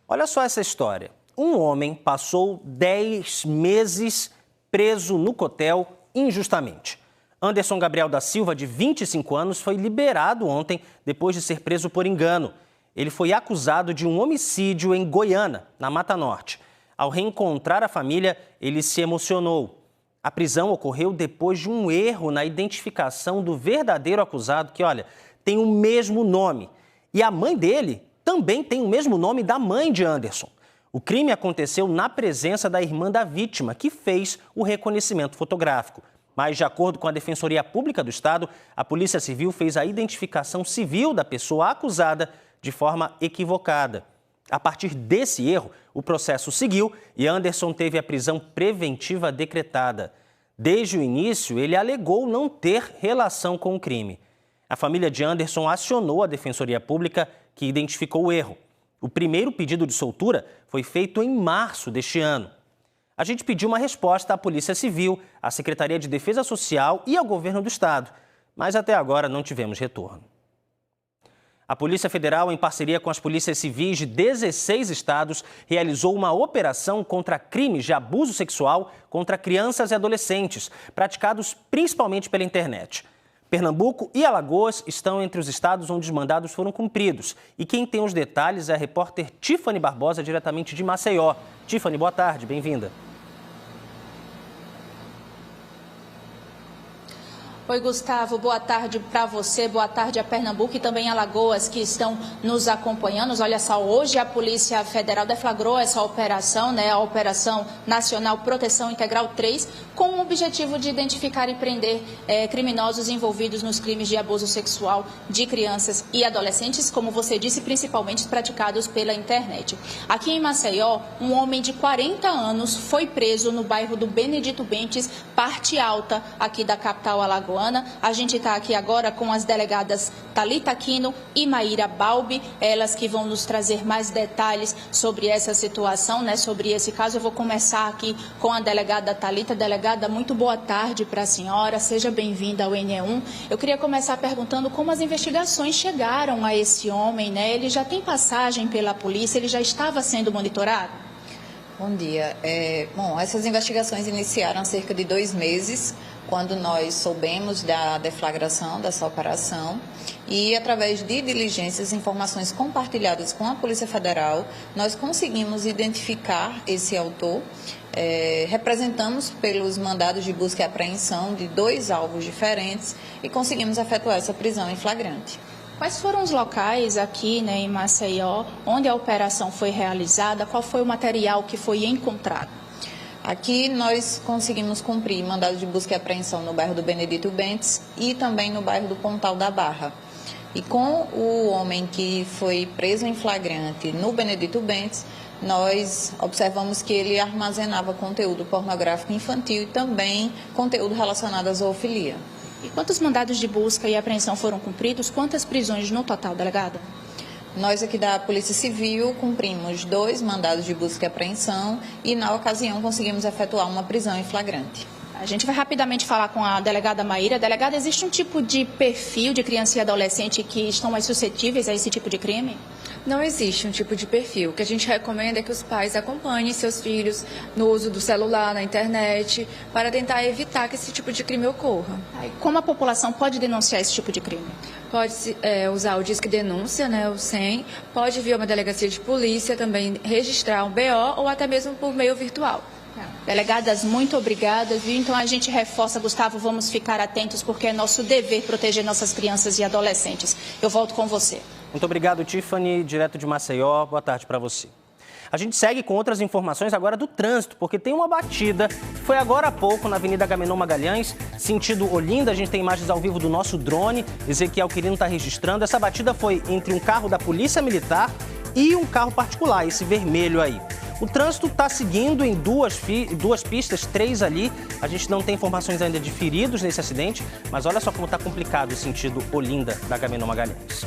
Olha só essa história. Um homem passou 10 meses preso no Cotel injustamente. Anderson Gabriel da Silva, de 25 anos, foi liberado ontem depois de ser preso por engano. Ele foi acusado de um homicídio em Goiânia, na Mata Norte. Ao reencontrar a família, ele se emocionou. A prisão ocorreu depois de um erro na identificação do verdadeiro acusado, que, olha, tem o mesmo nome. E a mãe dele também tem o mesmo nome da mãe de Anderson. O crime aconteceu na presença da irmã da vítima, que fez o reconhecimento fotográfico. Mas, de acordo com a Defensoria Pública do Estado, a Polícia Civil fez a identificação civil da pessoa acusada de forma equivocada. A partir desse erro, o processo seguiu e Anderson teve a prisão preventiva decretada. Desde o início, ele alegou não ter relação com o crime. A família de Anderson acionou a Defensoria Pública, que identificou o erro. O primeiro pedido de soltura foi feito em março deste ano. A gente pediu uma resposta à Polícia Civil, à Secretaria de Defesa Social e ao Governo do Estado, mas até agora não tivemos retorno. A Polícia Federal, em parceria com as polícias civis de 16 estados, realizou uma operação contra crimes de abuso sexual contra crianças e adolescentes, praticados principalmente pela internet. Pernambuco e Alagoas estão entre os estados onde os mandados foram cumpridos. E quem tem os detalhes é a repórter Tiffany Barbosa, diretamente de Maceió. Tiffany, boa tarde, bem-vinda. Oi, Gustavo, boa tarde para você, boa tarde a Pernambuco e também a Alagoas que estão nos acompanhando. Olha só, hoje a Polícia Federal deflagrou essa operação, a Operação Nacional Proteção Integral 3, com o objetivo de identificar e prender criminosos envolvidos nos crimes de abuso sexual de crianças e adolescentes, como você disse, principalmente praticados pela internet. Aqui em Maceió, um homem de 40 anos foi preso no bairro do Benedito Bentes, parte alta aqui da capital alagoana. A gente está aqui agora com as delegadas Thalita Aquino e Maíra Balbi, elas que vão nos trazer mais detalhes sobre essa situação, sobre esse caso. Eu vou começar aqui com a delegada Thalita. Delegada, muito boa tarde para a senhora, seja bem-vinda ao NE1. Eu queria começar perguntando como as investigações chegaram a esse homem, Ele já tem passagem pela polícia, ele já estava sendo monitorado? Bom dia. Essas investigações iniciaram há cerca de 2 meses, quando nós soubemos da deflagração dessa operação e, através de diligências e informações compartilhadas com a Polícia Federal, nós conseguimos identificar esse autor. Representamos pelos mandados de busca e apreensão de 2 alvos diferentes e conseguimos efetuar essa prisão em flagrante. Quais foram os locais aqui em Maceió onde a operação foi realizada? Qual foi o material que foi encontrado? Aqui nós conseguimos cumprir mandado de busca e apreensão no bairro do Benedito Bentes e também no bairro do Pontal da Barra. E com o homem que foi preso em flagrante no Benedito Bentes, nós observamos que ele armazenava conteúdo pornográfico infantil e também conteúdo relacionado à zoofilia. E quantos mandados de busca e apreensão foram cumpridos? Quantas prisões no total, delegada? Nós aqui da Polícia Civil cumprimos 2 mandados de busca e apreensão e, na ocasião, conseguimos efetuar uma prisão em flagrante. A gente vai rapidamente falar com a delegada Maíra. Delegada, existe um tipo de perfil de criança e adolescente que estão mais suscetíveis a esse tipo de crime? Não existe um tipo de perfil. O que a gente recomenda é que os pais acompanhem seus filhos no uso do celular, na internet, para tentar evitar que esse tipo de crime ocorra. Como a população pode denunciar esse tipo de crime? Pode usar o Disque Denúncia, né, o 100, pode vir a uma delegacia de polícia, também registrar um BO ou até mesmo por meio virtual. Delegadas, muito obrigadas, viu? Então a gente reforça, Gustavo, vamos ficar atentos porque é nosso dever proteger nossas crianças e adolescentes. Eu volto com você. Muito obrigado, Tiffany, direto de Maceió. Boa tarde para você. A gente segue com outras informações agora do trânsito, porque tem uma batida, foi agora há pouco na Avenida Agamenon Magalhães, sentido Olinda. A gente tem imagens ao vivo do nosso drone, Ezequiel Quirino está registrando. Essa batida foi entre um carro da Polícia Militar e um carro particular, esse vermelho aí. O trânsito está seguindo em duas pistas, 3 ali. A gente não tem informações ainda de feridos nesse acidente, mas olha só como está complicado o sentido Olinda da Agamenon Magalhães.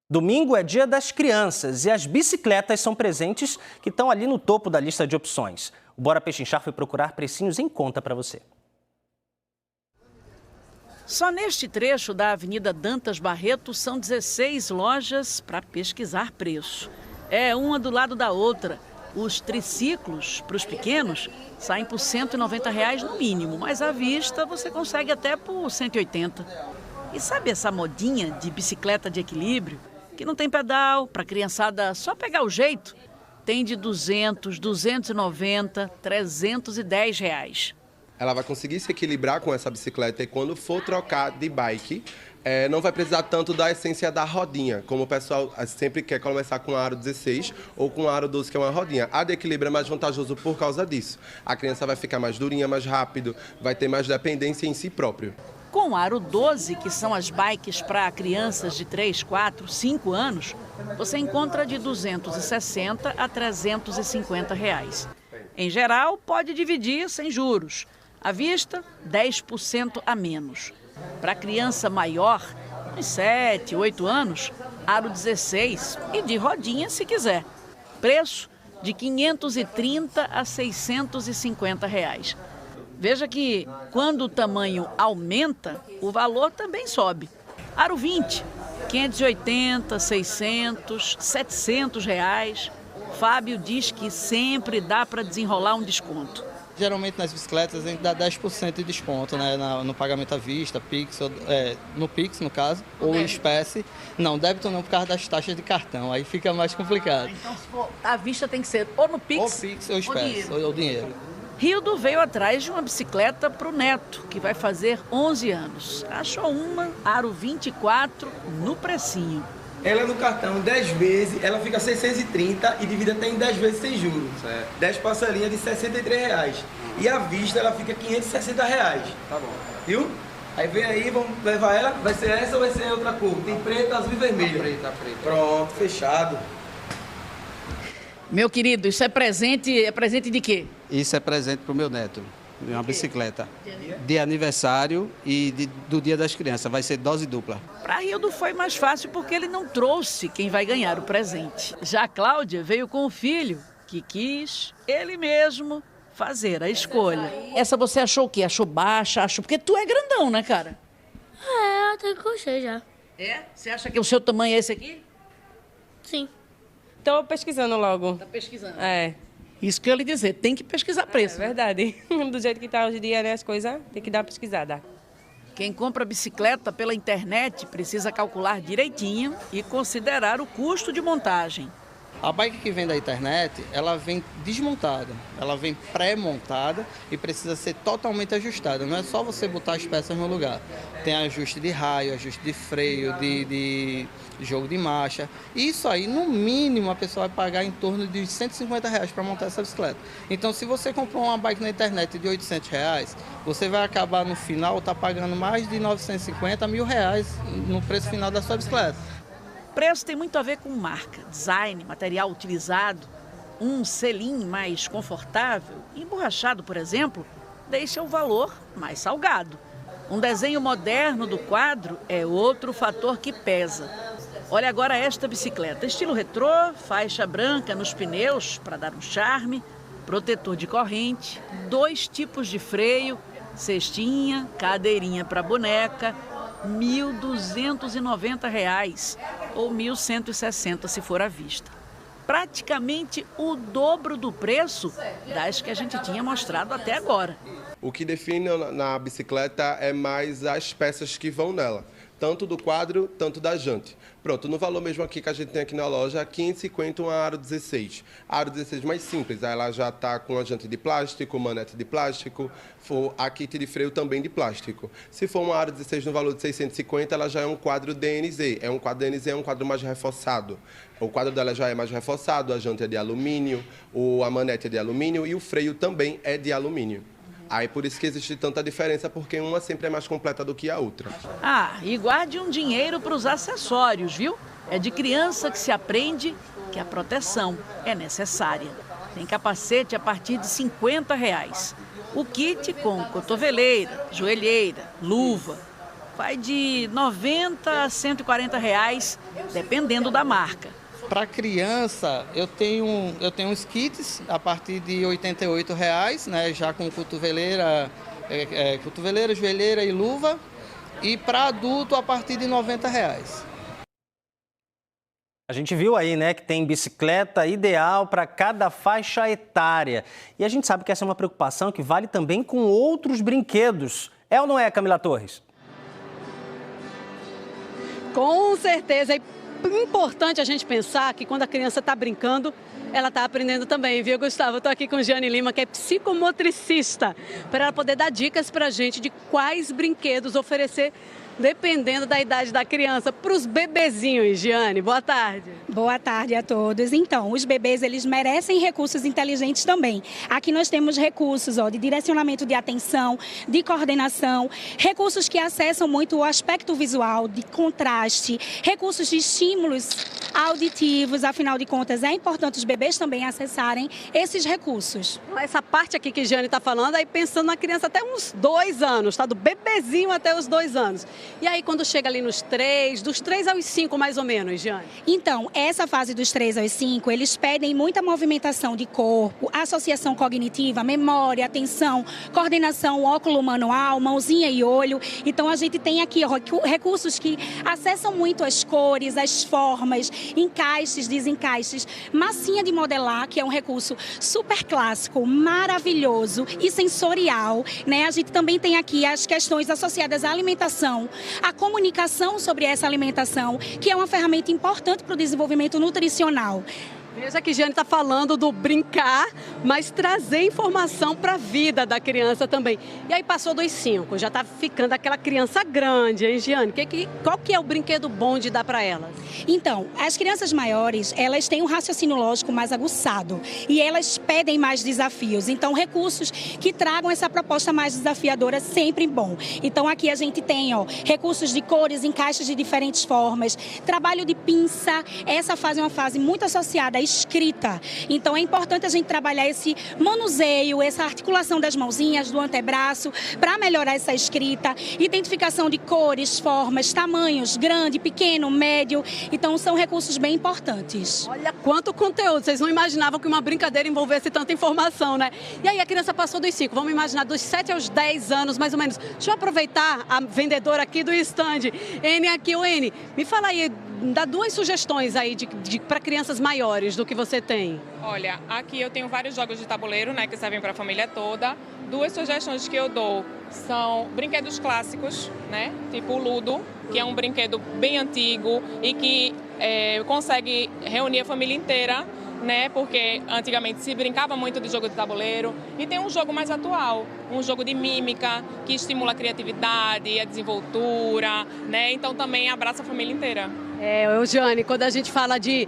Domingo é dia das crianças e as bicicletas são presentes que estão ali no topo da lista de opções. O Bora Pechinchar foi procurar precinhos em conta para você. Só neste trecho da Avenida Dantas Barreto são 16 lojas para pesquisar preço. É uma do lado da outra. Os triciclos, para os pequenos, saem por R$ 190 no mínimo, mas à vista você consegue até por 180. E sabe essa modinha de bicicleta de equilíbrio? Que não tem pedal, para a criançada só pegar o jeito? Tem de 200, 290, 310 reais. Ela vai conseguir se equilibrar com essa bicicleta e quando for trocar de bike, não vai precisar tanto da essência da rodinha, como o pessoal sempre quer começar com a aro 16 ou com a aro 12, que é uma rodinha. A de equilíbrio é mais vantajoso por causa disso. A criança vai ficar mais durinha, mais rápido, vai ter mais dependência em si próprio. Com o aro 12, que são as bikes para crianças de 3, 4, 5 anos, você encontra de 260 a 350 reais. Em geral, pode dividir sem juros. À vista, 10% a menos. Para criança maior, uns 7, 8 anos, aro 16 e de rodinha se quiser. Preço de 530 a 650 reais. Veja que quando o tamanho aumenta, o valor também sobe. Aro 20, 580, 600, 700 reais. Fábio diz que sempre dá para desenrolar um desconto. Geralmente nas bicicletas a gente dá 10% de desconto, né, no pagamento à vista, Pix, no Pix no caso, ou em espécie. Não, débito não por causa das taxas de cartão, aí fica mais complicado. Então se for à vista tem que ser ou no Pix, ou Pix ou espécie, ou dinheiro. Rildo veio atrás de uma bicicleta para o neto, que vai fazer 11 anos. Achou uma, aro 24, no precinho. Ela no cartão 10 vezes, ela fica 630 e divide até em 10 vezes sem juros. 10 parcelinhas de 63 reais. E à vista ela fica 560 reais. Tá bom. Viu? Aí vem aí, vamos levar ela. Vai ser essa ou vai ser outra cor? Tem preta, azul e vermelho. Tá preta. Pronto, fechado. Meu querido, isso é presente de quê? Isso é presente para o meu neto. Uma bicicleta de aniversário e do Dia das Crianças. Vai ser dose dupla. Para Rildo foi mais fácil porque ele não trouxe quem vai ganhar o presente. Já a Cláudia veio com o filho, que quis ele mesmo fazer a escolha. Essa você achou o quê? Achou baixa? Achou... Porque tu é grandão, né, cara? Até que gostei já. É? Você acha que o seu tamanho é esse aqui? Sim. Estou pesquisando logo. Tá pesquisando? É. Isso que eu ia lhe dizer, tem que pesquisar preço. É verdade. Do jeito que está hoje em dia, né, as coisas, tem que dar uma pesquisada. Quem compra bicicleta pela internet precisa calcular direitinho e considerar o custo de montagem. A bike que vem da internet, ela vem desmontada, ela vem pré-montada e precisa ser totalmente ajustada. Não é só você botar as peças no lugar. Tem ajuste de raio, ajuste de freio, de jogo de marcha. Isso aí, no mínimo, a pessoa vai pagar em torno de R$150 para montar essa bicicleta. Então, se você comprou uma bike na internet de R$800, você vai acabar no final pagando mais de R$950 a R$1.000 no preço final da sua bicicleta. Preço tem muito a ver com marca, design, material utilizado. Um selim mais confortável, emborrachado, por exemplo, deixa o valor mais salgado. Um desenho moderno do quadro é outro fator que pesa. Olha agora esta bicicleta, estilo retrô, faixa branca nos pneus para dar um charme, protetor de corrente, 2 tipos de freio, cestinha, cadeirinha para boneca, R$ 1.290 ou R$ 1.160 se for à vista. Praticamente o dobro do preço das que a gente tinha mostrado até agora. O que define na bicicleta é mais as peças que vão nela, tanto do quadro, tanto da jante. Pronto, no valor mesmo aqui que a gente tem aqui na loja, R$ 550 uma aro 16. A aro 16 mais simples, ela já está com a jante de plástico, manete de plástico, a kit de freio também de plástico. Se for uma aro 16 no valor de 650, ela já é um quadro DNZ. Um quadro DNZ é um quadro mais reforçado. O quadro dela já é mais reforçado, a jante é de alumínio, a manete é de alumínio e o freio também é de alumínio. Aí por isso que existe tanta diferença, porque uma sempre é mais completa do que a outra. E guarde um dinheiro para os acessórios, viu? É de criança que se aprende que a proteção é necessária. Tem capacete a partir de R$ 50. O kit com cotoveleira, joelheira, luva, vai de R$ 90 a R$ 140, dependendo da marca. Para criança, eu tenho uns kits a partir de R$ 88, né, já com cotoveleira, joelheira e luva. E para adulto, a partir de R$ 90. A gente viu aí, né, que tem bicicleta ideal para cada faixa etária. E a gente sabe que essa é uma preocupação que vale também com outros brinquedos. É ou não é, Camila Torres? Com certeza. É importante a gente pensar que quando a criança está brincando, ela está aprendendo também, viu, Gustavo? Estou aqui com Giane Lima, que é psicomotricista, para ela poder dar dicas para a gente de quais brinquedos oferecer, dependendo da idade da criança, para os bebezinhos. Giane, boa tarde. Boa tarde a todos. Então, os bebês, eles merecem recursos inteligentes também. Aqui nós temos recursos de direcionamento de atenção, de coordenação, recursos que acessam muito o aspecto visual, de contraste, recursos de estímulos auditivos. Afinal de contas, é importante os bebês também acessarem esses recursos. Essa parte aqui que a Giane está falando, aí pensando na criança até uns 2 anos, tá? Do bebezinho até os 2 anos. E aí, quando chega ali nos 3, dos 3 aos 5, mais ou menos, Giane? Então, essa fase dos 3 aos 5, eles pedem muita movimentação de corpo, associação cognitiva, memória, atenção, coordenação óculo-manual, mãozinha e olho. Então, a gente tem aqui recursos que acessam muito as cores, as formas, encaixes, desencaixes, massinha de modelar, que é um recurso super clássico, maravilhoso e sensorial, né? A gente também tem aqui as questões associadas à alimentação, a comunicação sobre essa alimentação, que é uma ferramenta importante para o desenvolvimento nutricional. Veja que Giane está falando do brincar, mas trazer informação para a vida da criança também. E aí passou dos 5, já está ficando aquela criança grande, hein, Giane? Qual que é o brinquedo bom de dar para elas? Então, as crianças maiores, elas têm um raciocínio lógico mais aguçado e elas pedem mais desafios. Então, recursos que tragam essa proposta mais desafiadora sempre bom. Então, aqui a gente tem recursos de cores, encaixes de diferentes formas, trabalho de pinça. Essa fase é uma fase muito associada à escrita. Então, é importante a gente trabalhar esse manuseio, essa articulação das mãozinhas, do antebraço, para melhorar essa escrita, identificação de cores, formas, tamanhos, grande, pequeno, médio. Então, são recursos bem importantes. Olha quanto conteúdo. Vocês não imaginavam que uma brincadeira envolvesse tanta informação, né? E aí a criança passou dos 5, vamos imaginar dos 7 aos 10 anos, mais ou menos. Deixa eu aproveitar a vendedora aqui do stand. N aqui, o N, me fala aí, dá 2 sugestões aí para crianças maiores do que você tem. Olha, aqui eu tenho vários jogos de tabuleiro, né, que servem para a família toda. 2 sugestões que eu dou são brinquedos clássicos, né, tipo o Ludo, que é um brinquedo bem antigo e que consegue reunir a família inteira, né, porque antigamente se brincava muito de jogo de tabuleiro. E tem um jogo mais atual, um jogo de mímica, que estimula a criatividade, a desenvoltura, né, então também abraça a família inteira. Giane, quando a gente fala de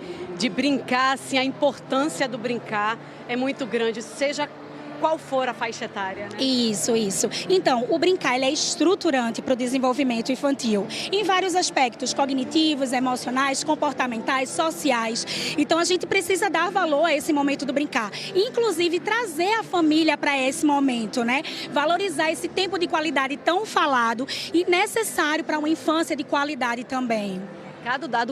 brincar, assim, a importância do brincar é muito grande, seja qual for a faixa etária, né? Isso. Então, o brincar ele é estruturante para o desenvolvimento infantil, em vários aspectos, cognitivos, emocionais, comportamentais, sociais. Então, a gente precisa dar valor a esse momento do brincar, inclusive trazer a família para esse momento, né? Valorizar esse tempo de qualidade tão falado e necessário para uma infância de qualidade também.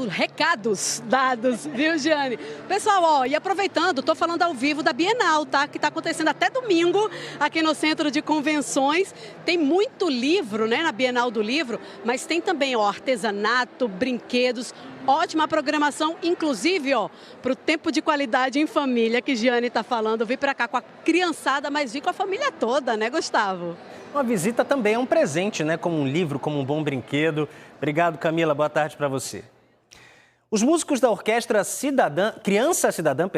Recados dados, viu, Giane? Pessoal, e aproveitando, estou falando ao vivo da Bienal, tá? Que está acontecendo até domingo aqui no Centro de Convenções. Tem muito livro, né, na Bienal do Livro, mas tem também, artesanato, brinquedos, ótima programação, inclusive, para o tempo de qualidade em família que Giane está falando. Vim para cá com a criançada, mas vim com a família toda, né, Gustavo? Uma visita também é um presente, né? Como um livro, como um bom brinquedo. Obrigado, Camila. Boa tarde para você. Os músicos da Orquestra Criança Cidadã,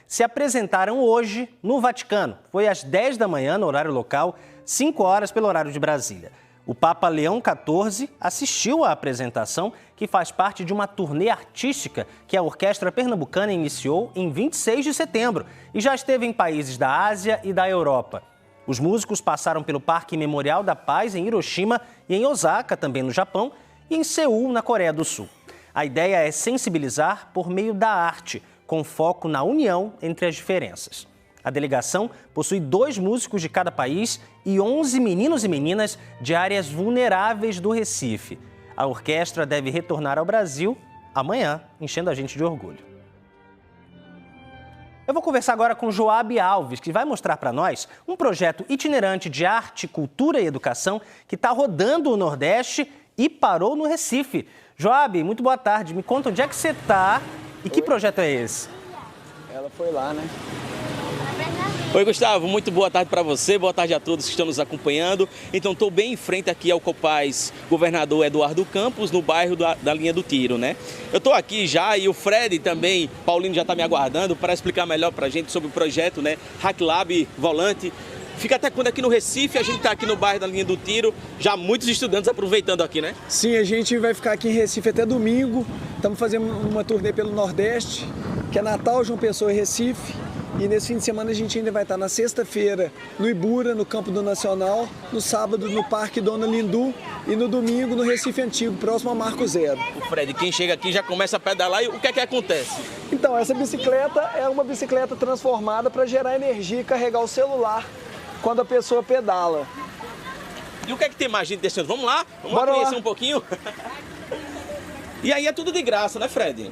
se apresentaram hoje no Vaticano. Foi às 10 da manhã, no horário local, 5 horas pelo horário de Brasília. O Papa Leão XIV assistiu à apresentação, que faz parte de uma turnê artística que a Orquestra Pernambucana iniciou em 26 de setembro e já esteve em países da Ásia e da Europa. Os músicos passaram pelo Parque Memorial da Paz em Hiroshima e em Osaka, também no Japão, e em Seul, na Coreia do Sul. A ideia é sensibilizar por meio da arte, com foco na união entre as diferenças. A delegação possui 2 músicos de cada país e 11 meninos e meninas de áreas vulneráveis do Recife. A orquestra deve retornar ao Brasil amanhã, enchendo a gente de orgulho. Eu vou conversar agora com Joab Alves, que vai mostrar para nós um projeto itinerante de arte, cultura e educação que está rodando o Nordeste e parou no Recife. Joab, muito boa tarde. Me conta onde é que você está e que projeto é esse? Ela foi lá, né? Oi, Gustavo, muito boa tarde para você, boa tarde a todos que estão nos acompanhando. Então, estou bem em frente aqui ao Copaz Governador Eduardo Campos, no bairro da Linha do Tiro, né? Eu estou aqui já e o Fred também, Paulinho já está me aguardando para explicar melhor para a gente sobre o projeto, né? Hack Lab Volante. Fica até quando aqui no Recife, a gente está aqui no bairro da Linha do Tiro, já muitos estudantes aproveitando aqui, né? Sim, a gente vai ficar aqui em Recife até domingo. Estamos fazendo uma turnê pelo Nordeste, que é Natal, João Pessoa e Recife. E nesse fim de semana a gente ainda vai estar na sexta-feira no Ibura, no Campo do Nacional, no sábado no Parque Dona Lindu e no domingo no Recife Antigo, próximo a Marco Zero. O Fred, quem chega aqui já começa a pedalar e o que é que acontece? Então, essa bicicleta é uma bicicleta transformada para gerar energia e carregar o celular quando a pessoa pedala. E o que é que tem mais gente descendo? Vamos lá conhecer um pouquinho? E aí é tudo de graça, né, Fred?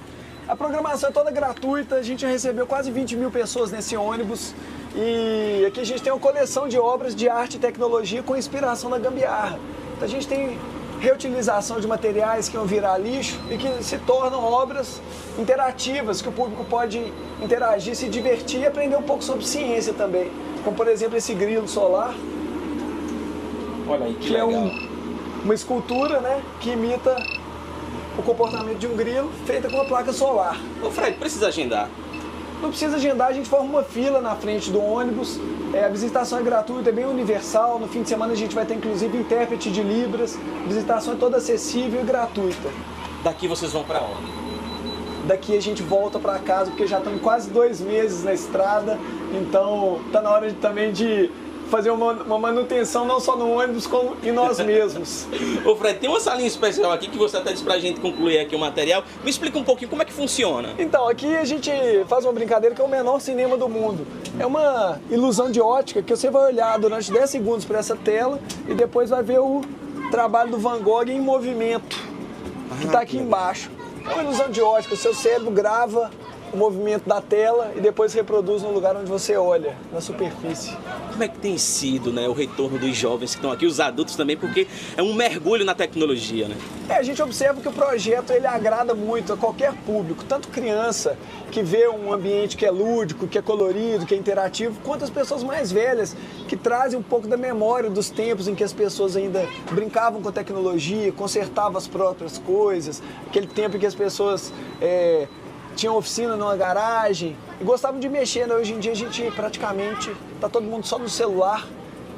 A programação é toda gratuita, a gente já recebeu quase 20 mil pessoas nesse ônibus e aqui a gente tem uma coleção de obras de arte e tecnologia com inspiração na gambiarra. Então a gente tem reutilização de materiais que vão virar lixo e que se tornam obras interativas, que o público pode interagir, se divertir e aprender um pouco sobre ciência também. Como, por exemplo, esse grilo solar, olha aí, que é legal. Uma escultura, né, que imita o comportamento de um grilo, feita com uma placa solar. Ô Fred, precisa agendar? Não precisa agendar, a gente forma uma fila na frente do ônibus, a visitação é gratuita, é bem universal, no fim de semana a gente vai ter inclusive intérprete de Libras, a visitação é toda acessível e gratuita. Daqui vocês vão para onde? Daqui a gente volta para casa, porque já estamos quase 2 meses na estrada, então está na hora também de fazer uma manutenção não só no ônibus, como em nós mesmos. Ô Fred, tem uma salinha especial aqui que você até disse pra gente concluir aqui o material. Me explica um pouquinho como é que funciona. Então, aqui a gente faz uma brincadeira que é o menor cinema do mundo. É uma ilusão de ótica que você vai olhar durante 10 segundos para essa tela e depois vai ver o trabalho do Van Gogh em movimento, que está aqui embaixo. É uma ilusão de ótica, o seu cérebro grava o movimento da tela e depois reproduz no lugar onde você olha, na superfície. Como é que tem sido, né, o retorno dos jovens que estão aqui, os adultos também, porque é um mergulho na tecnologia, né? A gente observa que o projeto ele agrada muito a qualquer público, tanto criança que vê um ambiente que é lúdico, que é colorido, que é interativo, quanto as pessoas mais velhas que trazem um pouco da memória dos tempos em que as pessoas ainda brincavam com tecnologia, consertavam as próprias coisas, aquele tempo em que as pessoas tinham oficina numa garagem e gostavam de mexer, né? Hoje em dia a gente praticamente está todo mundo só no celular,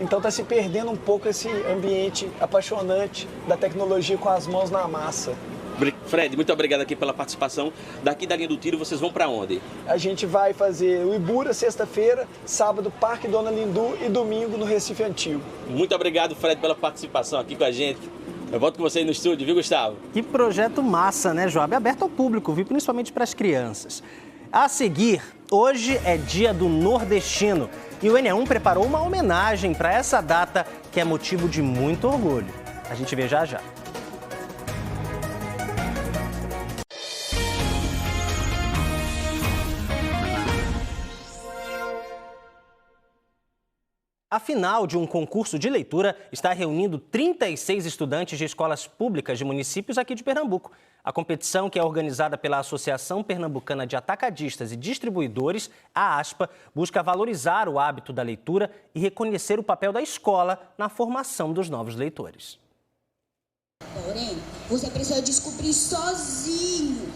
então está se perdendo um pouco esse ambiente apaixonante da tecnologia com as mãos na massa. Fred, muito obrigado aqui pela participação. Daqui da linha do tiro, vocês vão para onde? A gente vai fazer o Ibura sexta-feira, sábado Parque Dona Lindu e domingo no Recife Antigo. Muito obrigado, Fred, pela participação aqui com a gente. Eu volto com você aí no estúdio, viu, Gustavo? Que projeto massa, né, Joab? Aberto ao público, viu? Principalmente para as crianças. A seguir, hoje é dia do nordestino e o N1 preparou uma homenagem para essa data que é motivo de muito orgulho. A gente vê já já. A final de um concurso de leitura está reunindo 36 estudantes de escolas públicas de municípios aqui de Pernambuco. A competição, que é organizada pela Associação Pernambucana de Atacadistas e Distribuidores, a ASPA, busca valorizar o hábito da leitura e reconhecer o papel da escola na formação dos novos leitores. Porém, você precisa descobrir sozinho.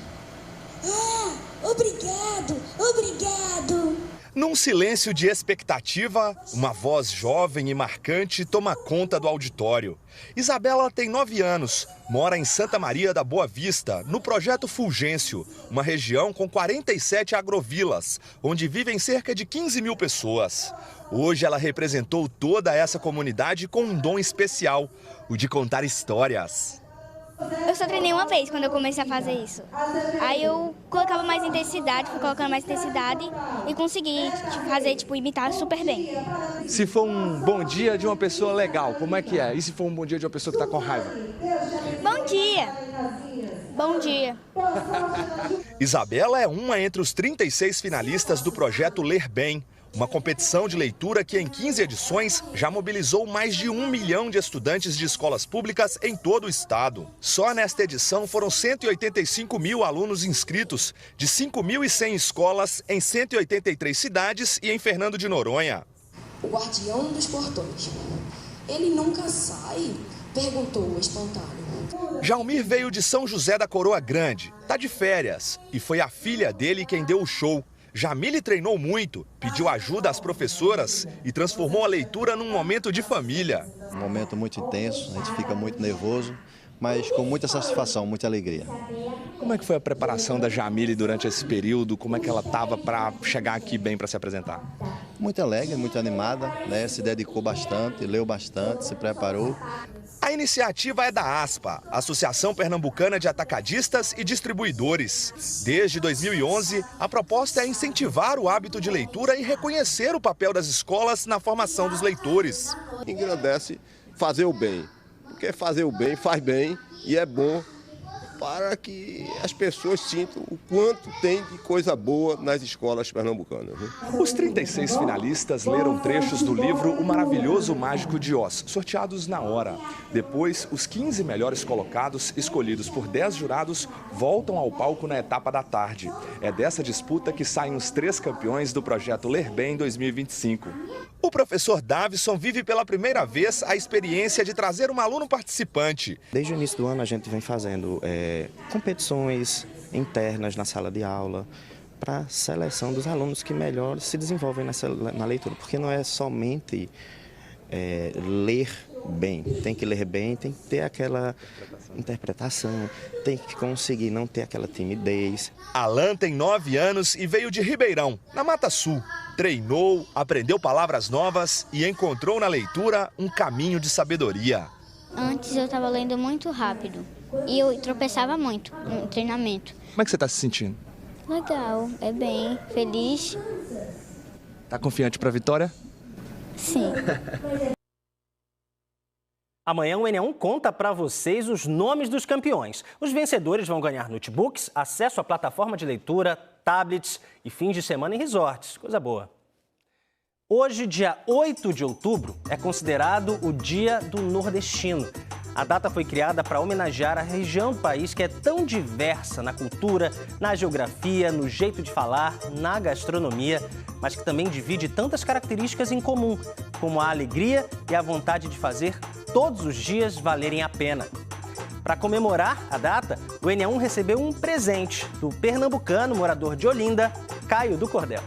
Ah, obrigado, obrigado. Num silêncio de expectativa, uma voz jovem e marcante toma conta do auditório. Isabela tem 9 anos, mora em Santa Maria da Boa Vista, no projeto Fulgêncio, uma região com 47 agrovilas, onde vivem cerca de 15 mil pessoas. Hoje ela representou toda essa comunidade com um dom especial, o de contar histórias. Eu só treinei uma vez quando eu comecei a fazer isso. Aí eu colocava mais intensidade, fui colocando mais intensidade e consegui fazer, imitar super bem. Se for um bom dia de uma pessoa legal, como é que é? E se for um bom dia de uma pessoa que está com raiva? Bom dia! Bom dia! Isabela é uma entre os 36 finalistas do projeto Ler Bem, uma competição de leitura que em 15 edições já mobilizou mais de 1 milhão de estudantes de escolas públicas em todo o estado. Só nesta edição foram 185 mil alunos inscritos, de 5.100 escolas em 183 cidades e em Fernando de Noronha. O guardião dos portões. Ele nunca sai? Perguntou o espantalho. Jalmir veio de São José da Coroa Grande, tá de férias, e foi a filha dele quem deu o show. Jamile treinou muito, pediu ajuda às professoras e transformou a leitura num momento de família. Um momento muito intenso, a gente fica muito nervoso, mas com muita satisfação, muita alegria. Como é que foi a preparação da Jamile durante esse período? Como é que ela estava para chegar aqui bem para se apresentar? Muito alegre, muito animada, né? Se dedicou bastante, leu bastante, se preparou. A iniciativa é da ASPA, Associação Pernambucana de Atacadistas e Distribuidores. Desde 2011, a proposta é incentivar o hábito de leitura e reconhecer o papel das escolas na formação dos leitores. Engrandece fazer o bem, porque fazer o bem faz bem e é bom para que as pessoas sintam o quanto tem de coisa boa nas escolas pernambucanas. Os 36 finalistas leram trechos do livro O Maravilhoso Mágico de Oz, sorteados na hora. Depois, os 15 melhores colocados, escolhidos por 10 jurados, voltam ao palco na etapa da tarde. É dessa disputa que saem os 3 campeões do projeto Ler Bem 2025. O professor Davison vive pela primeira vez a experiência de trazer um aluno participante. Desde o início do ano a gente vem fazendo competições internas na sala de aula para seleção dos alunos que melhor se desenvolvem na leitura, porque não é somente ler bem, tem que ler bem, tem que ter aquela interpretação, tem que conseguir não ter aquela timidez. Alan tem 9 anos e veio de Ribeirão, na Mata Sul. Treinou, aprendeu palavras novas e encontrou na leitura um caminho de sabedoria. Antes eu estava lendo muito rápido e eu tropeçava muito no treinamento. Como é que você está se sentindo? Legal, é bem, feliz. Tá confiante para a vitória? Sim. Amanhã o N1 conta para vocês os nomes dos campeões. Os vencedores vão ganhar notebooks, acesso à plataforma de leitura, tablets e fins de semana em resorts. Coisa boa. Hoje, dia 8 de outubro, é considerado o Dia do Nordestino. A data foi criada para homenagear a região do país que é tão diversa na cultura, na geografia, no jeito de falar, na gastronomia, mas que também divide tantas características em comum, como a alegria e a vontade de fazer todos os dias valerem a pena. Para comemorar a data, o N1 recebeu um presente do pernambucano morador de Olinda, Caio do Cordel.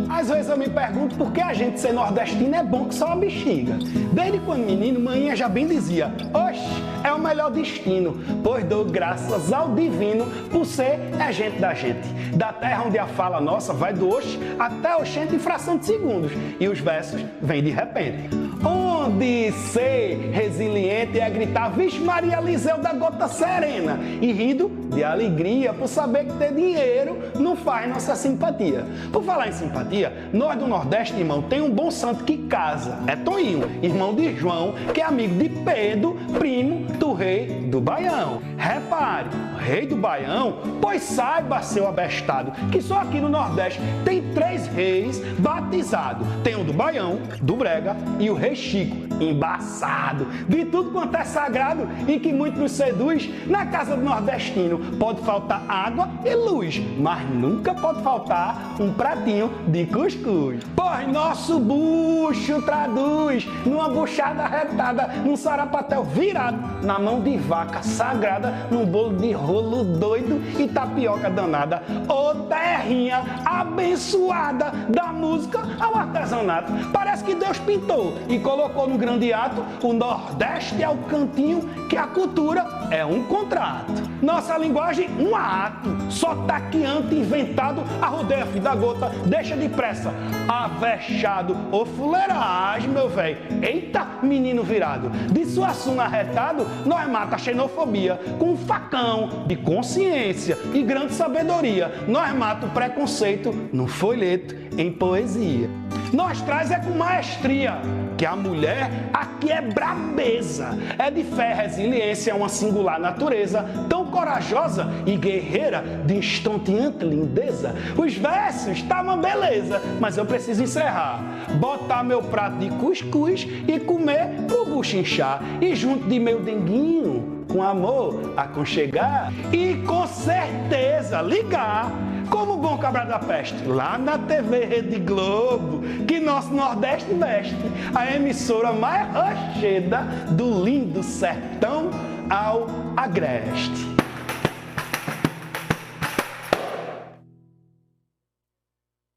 As vezes eu me pergunto por que a gente ser nordestino é bom que só a bexiga. Desde quando menino, manhã já bem dizia: oxe, é o melhor destino, pois dou graças ao divino por ser a gente da gente. Da terra onde a fala nossa vai do oxe até oxente em fração de segundos. E os versos vêm de repente. Onde ser resiliente é gritar: vixe Maria Eliseu da gota serena, e rindo de alegria por saber que ter dinheiro não faz nossa simpatia. Por falar em simpatia, nós do Nordeste, irmão, tem um bom santo que casa. É Toninho, irmão de João, que é amigo de Pedro, primo do rei do Baião. Repare, rei do Baião, pois saiba, seu abestado, que só aqui no Nordeste tem 3 reis batizados. Tem o do Baião, do Brega e o rei Chico, embaçado, de tudo quanto é sagrado e que muito nos seduz. Na casa do nordestino pode faltar água e luz, mas nunca pode faltar um pratinho de cuscuz. Pois nosso bucho traduz numa buchada retada, num sarapatel virado, na mão de vaca sagrada, num bolo de rolo doido e tapioca danada. Ô terrinha abençoada, da música ao artesanato. Parece que Deus pintou e colocou no grande ato. O Nordeste é o cantinho que a cultura é um contrato. Nossa linguagem, um ato. Sotaqueante inventado, a rodeia da gota, deixa depressa. Avexado, ô fuleiragem, meu velho. Eita, menino virado. De Suassuna arretado, nós mata a xenofobia com um facão de consciência e grande sabedoria. Nós mata o preconceito num folheto em poesia. Nós traz é com maestria, que a mulher aqui é brabeza, é de fé, resiliência, uma singular natureza, tão corajosa e guerreira, de estonteante lindeza. Os versos tá uma beleza, mas eu preciso encerrar. Botar meu prato de cuscuz e comer pro bucho inchar, e junto de meu denguinho, com amor, aconchegar, e com certeza ligar, como bom cabra da peste, lá na TV Rede Globo, que nosso Nordeste veste, a emissora mais rocheda do lindo sertão ao agreste.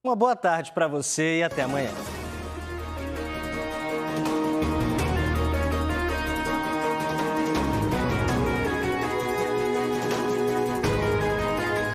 Uma boa tarde para você e até amanhã.